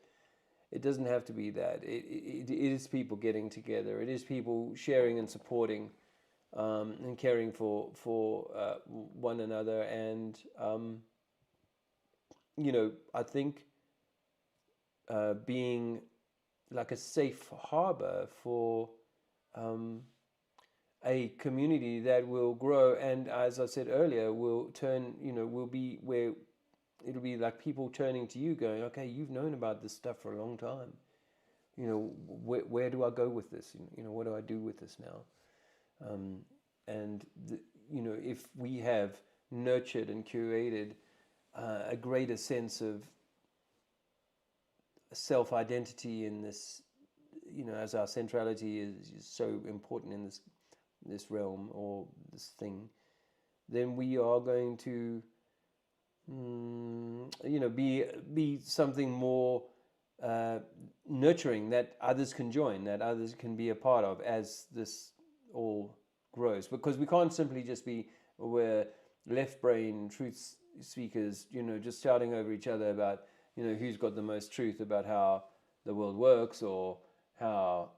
It doesn't have to be that. It is people getting together. It is people sharing and supporting and caring for one another. And, I think being like a safe harbor for a community that will grow, and as I said earlier, will turn, will be where it'll be like people turning to you going, okay, you've known about this stuff for a long time. Where do I go with this? What do I do with this now? If we have nurtured and curated a greater sense of self-identity in this, as our centrality is so important in this realm or this thing, then we are going to, be something more nurturing that others can join, that others can be a part of as this all grows. Because we can't simply just be, we're left brain truth speakers, just shouting over each other about, who's got the most truth about how the world works or how,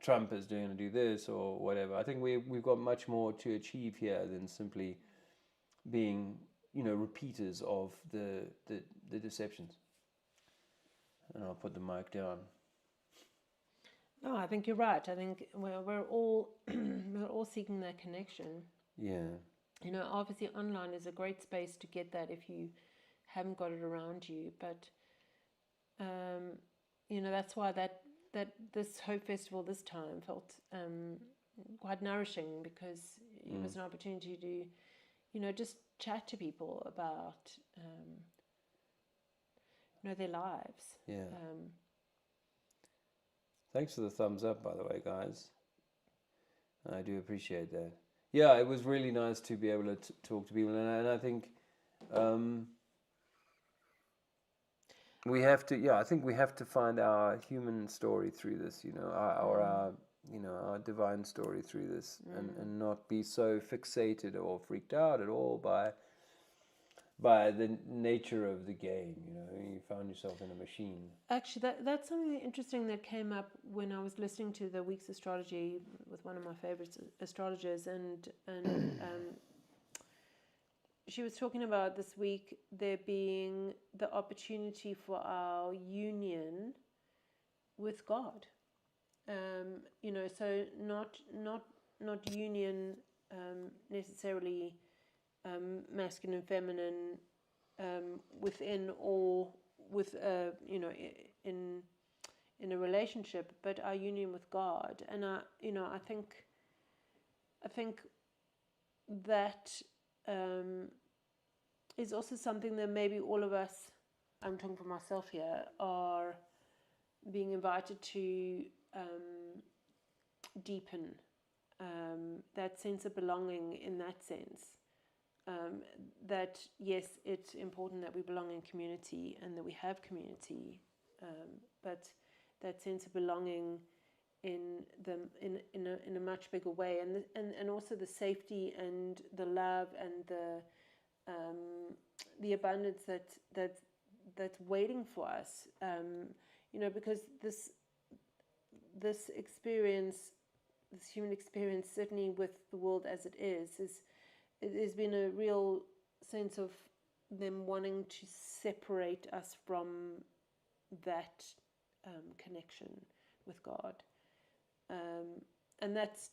Trump is going to do this or whatever. I think we've got much more to achieve here than simply being, repeaters of the deceptions. And I'll put the mic down. No, I think you're right. I think we're all we're all seeking that connection. Yeah. Obviously online is a great space to get that if you haven't got it around you. But that's why that this Hope Festival this time felt quite nourishing, because it was an opportunity to, just chat to people about, their lives. Yeah. Thanks for the thumbs up, by the way, guys. I do appreciate that. Yeah, it was really nice to be able to talk to people, and I think we have to. Yeah, I think we have to find our human story through this. Our divine story through this, and not be so fixated or freaked out at all by the nature of the game. You found yourself in a machine. Actually, that's something interesting that came up when I was listening to the Week's Astrology with one of my favorite astrologers, and she was talking about this week there being the opportunity for our union with God. So not union necessarily masculine and feminine within or with in a relationship, but our union with God. And I think that is also something that maybe all of us, I'm talking for myself here, are being invited to deepen that sense of belonging in that sense. That yes, it's important that we belong in community and that we have community, but that sense of belonging in a much bigger way, and also the safety and the love and the abundance that's waiting for us. Because this experience, this human experience, certainly with the world as it is there's been a real sense of them wanting to separate us from that connection with God. And that's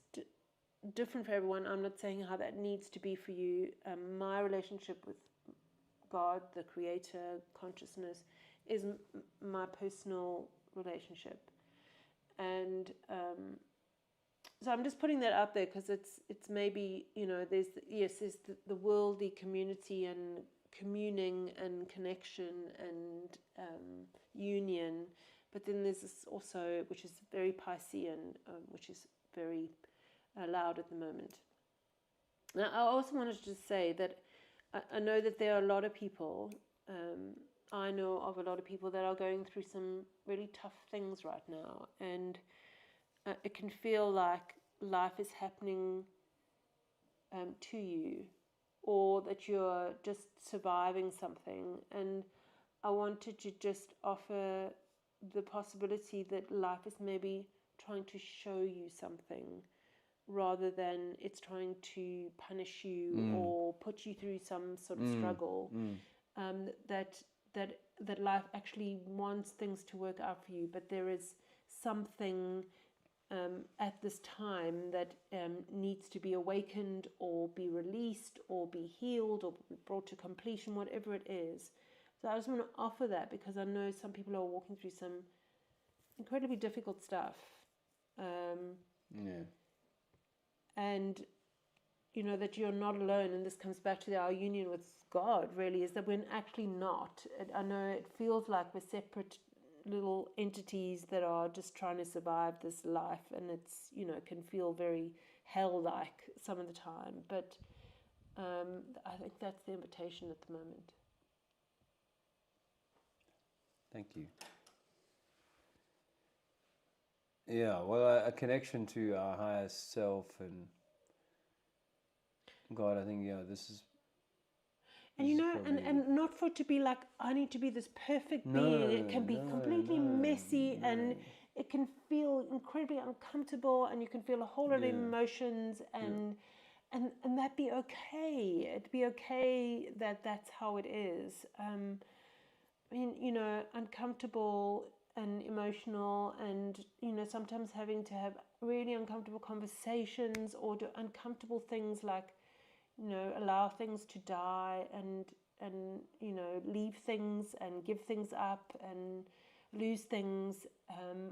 different for everyone. I'm not saying how that needs to be for you. My relationship with God, the Creator, consciousness, is my personal relationship. And so I'm just putting that out there because it's maybe, there's the worldly community and communing and connection and union, but then there's this also, which is very Piscean, which is very loud at the moment. Now, I also wanted to say that I know that there are a lot of people, I know of a lot of people that are going through some really tough things right now, and it can feel like life is happening to you, or that you're just surviving something. And I wanted to just offer the possibility that life is maybe trying to show you something, rather than it's trying to punish you or put you through some sort of struggle. That life actually wants things to work out for you, but there is something at this time that needs to be awakened or be released or be healed or brought to completion, whatever it is. So I just want to offer that because I know some people are walking through some incredibly difficult stuff. And that you're not alone, and this comes back to our union with God, really, is that we're actually not. I know it feels like we're separate little entities that are just trying to survive this life, and it's, can feel very hell-like some of the time, but I think that's the invitation at the moment. Thank you. Yeah, well, a connection to our highest self and God, I think, this is... And and not for it to be like, I need to be this perfect being. It can be completely messy, and it can feel incredibly uncomfortable, and you can feel a whole lot of emotions, and that be okay. It'd be okay that that's how it is. Uncomfortable and emotional, and sometimes having to have really uncomfortable conversations or do uncomfortable things like allow things to die and leave things and give things up and lose things,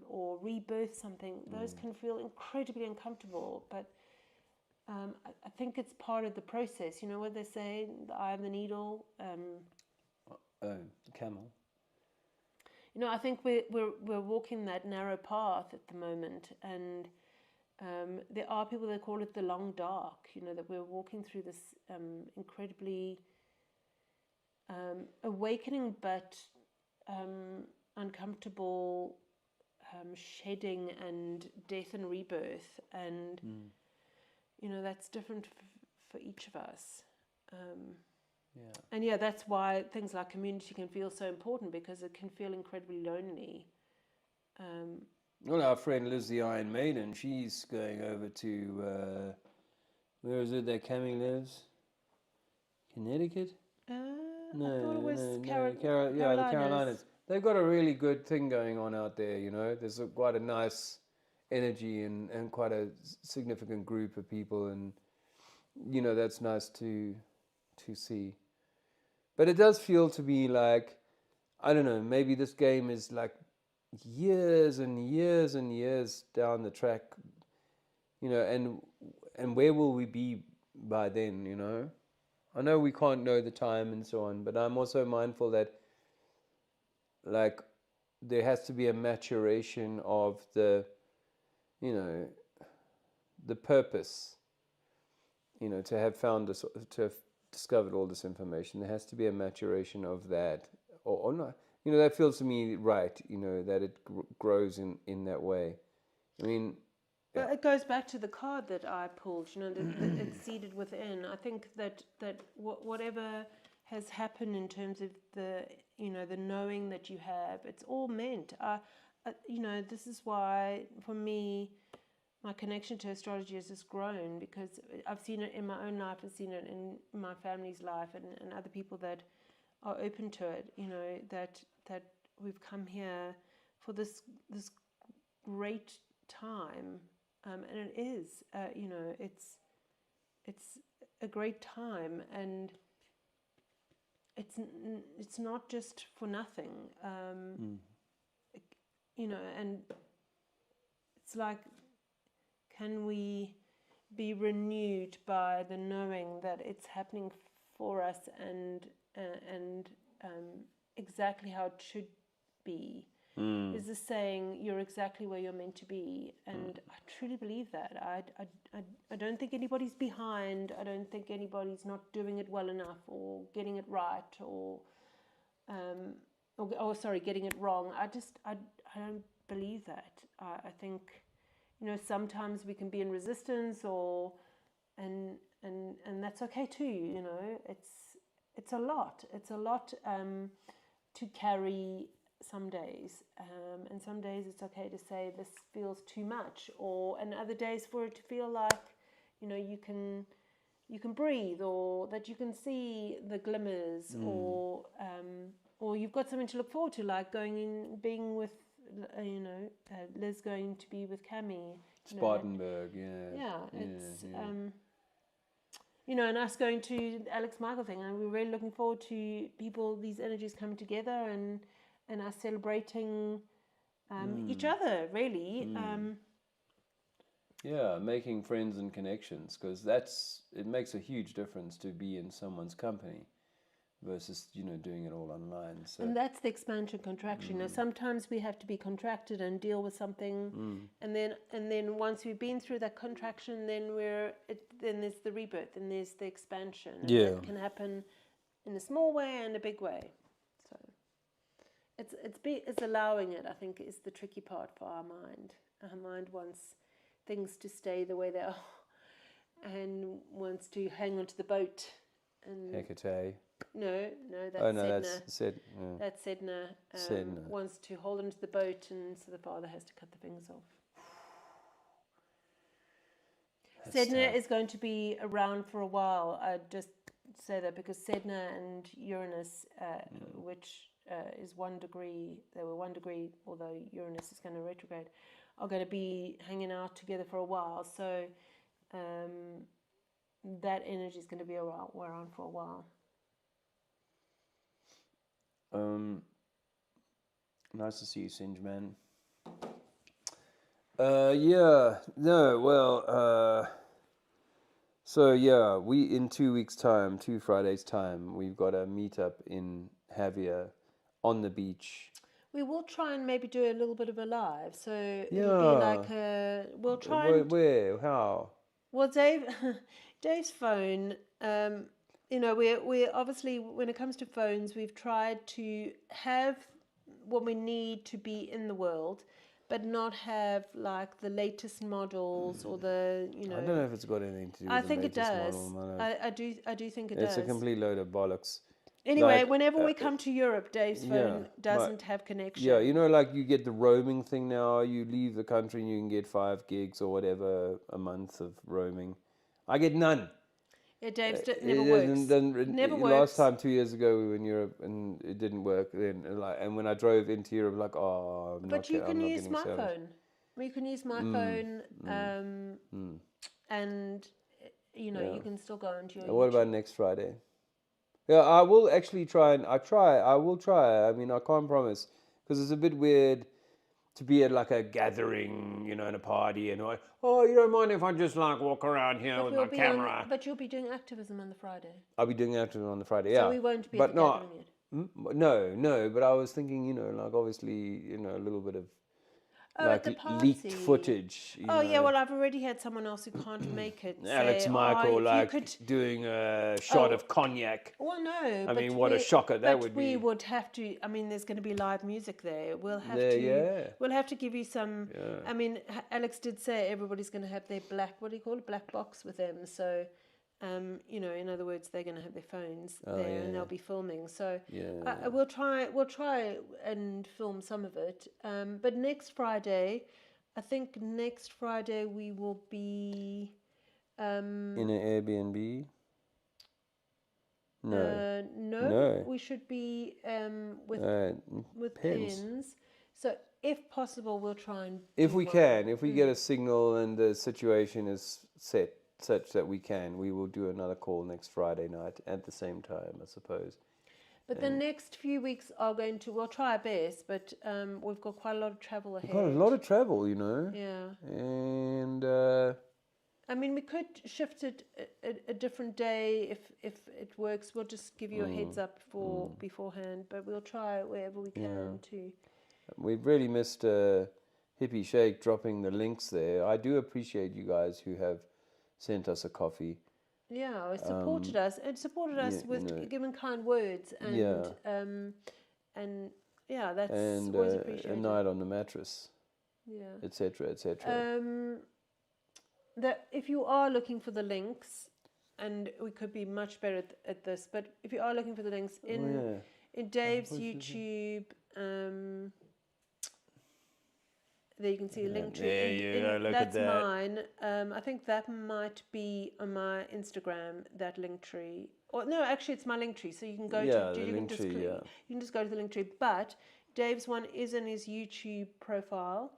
or rebirth something. Those can feel incredibly uncomfortable, but I think it's part of the process. You know what they say, the eye of the needle. The camel. I think we're walking that narrow path at the moment, and there are people that call it the long dark, that we're walking through this incredibly awakening but uncomfortable shedding and death and rebirth, and that's different for each of us. And that's why things like community can feel so important, because it can feel incredibly lonely. Well, our friend Liz, the Iron Maiden, she's going over to, where is it that Cammy lives? Connecticut? I thought it was the Carolinas. Carolinas. They've got a really good thing going on out there, There's quite a nice energy and quite a significant group of people, and, that's nice to see. But it does feel to me like, I don't know, maybe this game is like years and years and years down the track, and where will we be by then, I know we can't know the time and so on, but I'm also mindful that, like, there has to be a maturation of the purpose, to have found this, to have discovered all this information. There has to be a maturation of that, or not. That feels to me right, that it grows in that way. I mean... Well, it goes back to the card that I pulled, that it's seated within. I think that whatever has happened in terms of the knowing that you have, it's all meant. This is why, for me, my connection to astrology has just grown, because I've seen it in my own life, I've seen it in my family's life, and other people that are open to it, that we've come here for this great time, and it is, it's a great time, and it's not just for nothing, and it's like can we be renewed by the knowing that it's happening for us and exactly how it should be. Is the saying, you're exactly where you're meant to be, and I truly believe that. I don't think anybody's behind. I don't think anybody's not doing it well enough or getting it right or getting it wrong. I don't believe that. I think, you know, sometimes we can be in resistance and that's okay too. You know, it's a lot. It's a lot to carry some days, and some days it's okay to say this feels too much, and other days for it to feel like, you know, you can breathe, or that you can see the glimmers, or you've got something to look forward to, like being with Liz going to be with Cami, Spartanburg. It's you know, and us going to the Alex Michael thing, and we're really looking forward to these energies coming together and us celebrating each other, really. Making friends and connections, because it makes a huge difference to be in someone's company versus, you know, doing it all online. So. And that's the expansion contraction. Now, sometimes we have to be contracted and deal with something, and then once we've been through that contraction, then there's the rebirth, and there's the expansion. And it can happen in a small way and a big way. So it's allowing it, I think, is the tricky part for our mind. Our mind wants things to stay the way they are, and wants to hang onto the boat. And Hecate. No, that's Sedna. Sedna. That's Sedna. Wants to hold onto the boat, and so the father has to cut the fingers off. Sedna is going to be around for a while. I just say that because Sedna and Uranus, which is 1 degree, they were 1 degree, although Uranus is going to retrograde, are going to be hanging out together for a while. So that energy is going to be around for a while. Nice to see you, Singe, man. We in 2 weeks' time, 2 Fridays' time, we've got a meetup in Javier on the beach. We will try and maybe do a little bit of a live, so it'll be like we'll try. Where? How? Well, Dave's phone. You know, we're obviously, when it comes to phones, we've tried to have what we need to be in the world, but not have like the latest models or the, you know. I don't know if it's got anything to do with the latest model. I do think it does. It's a complete load of bollocks. Anyway, whenever we come to Europe, Dave's phone doesn't have connection. Yeah, you know, like you get the roaming thing now. You leave the country and you can get 5 gigs or whatever a month of roaming. I get none. Yeah, Dave's never works. Never works. Last time 2 years ago we were in Europe and it didn't work. And when I drove into Europe, like, but you can use my phone. You can use my phone, and you know you can still go into your. What about next Friday? Yeah, I will actually try. I will try. I mean, I can't promise because it's a bit weird to be at like a gathering, you know, in a party, and you don't mind if I just like walk around here with my camera. But you'll be doing activism on the Friday. I'll be doing activism on the Friday, yeah. So we won't be at the gathering yet. No. But I was thinking, you know, like obviously, you know, a little bit of at the party. Leaked footage. You know. Yeah, well, I've already had someone else who can't make it. Alex Michael, doing a shot of cognac. Well, no. I mean, what a shocker that would be. We would have to. I mean, there's going to be live music there. We'll have to. We'll have to give you some. Yeah. I mean, Alex did say everybody's going to have their black box with them. So. You know, in other words, they're going to have their phones there and they'll be filming. So we'll try and film some of it. But next Friday, I think next Friday we will be in an Airbnb. No, we should be with pins. So if possible, we'll try and. If we get a signal and the situation is set. Such that we will do another call next Friday night at the same time, I suppose. But the next few weeks are we'll try our best, but we've got quite a lot of travel ahead. We've got a lot of travel, you know. Yeah. And mean, we could shift it a different day if it works. We'll just give you a heads up beforehand, but we'll try wherever we can to. We've really missed Hippie Shake dropping the links there. I do appreciate you guys who have sent us a coffee. Yeah, it supported us. It supported us with giving kind words and that's always appreciated. A night on the mattress. Yeah. Etc. Etc. That if you are looking for the links, and we could be much better at this, but if you are looking for the links in Dave's YouTube, there you can see the link tree. There you go, look that's at that. mine. I think that might be on my Instagram, that link tree. Or no, actually it's my link tree. So you can go the link tree, you can just go to the link tree. But Dave's one is in his YouTube profile,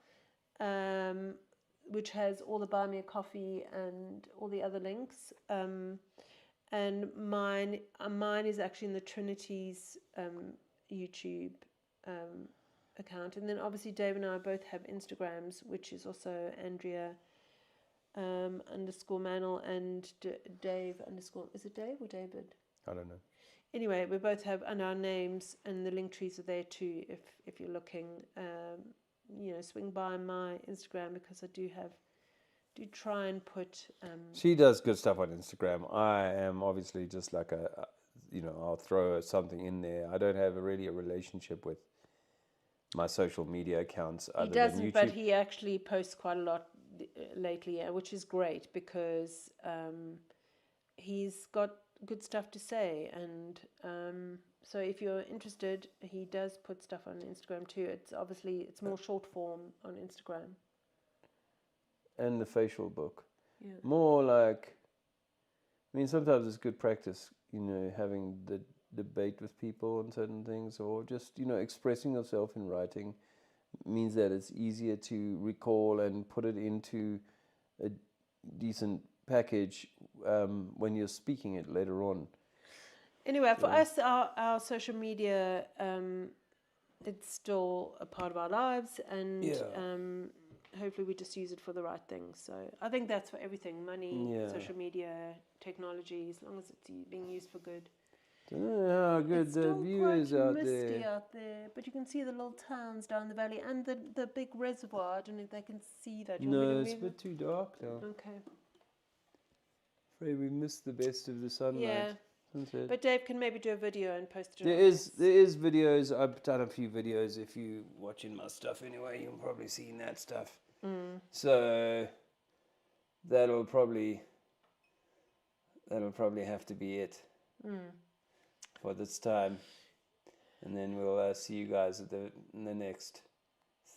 which has all the Buy Me a Coffee and all the other links. And mine is actually in the Trinity's YouTube account, and then obviously Dave and I both have Instagrams, which is also Andrea _Manel and Dave _ is it Dave or David? I don't know. Anyway, we both have and our names, and the link trees are there too. If you're looking, swing by my Instagram, because I do try and put. She does good stuff on Instagram. I am obviously just like I'll throw something in there. I don't have really a relationship with my social media accounts. He doesn't, but he actually posts quite a lot lately, which is great because he's got good stuff to say, and so if you're interested, he does put stuff on Instagram too. It's more short form on Instagram. And the facial book. Yeah. More like, sometimes it's good practice, having the debate with people on certain things, or just expressing yourself in writing means that it's easier to recall and put it into a decent package when you're speaking it later on. Anyway, for us, our social media, it's still a part of our lives, and hopefully we just use it for the right things. So I think that's for everything: money, social media, technology, as long as it's being used for good. I don't know how good the view is out there. It's misty out there, but you can see the little towns down the valley and the big reservoir. I don't know if they can see that. No, it's a bit too dark now. Okay. Afraid we missed the best of the sunlight. Yeah. Sunset. But Dave can maybe do a video and post it. There is videos. I've done a few videos. If you watching my stuff anyway, you've probably seen that stuff. So that'll probably have to be it for this time, and then we'll see you guys in the next.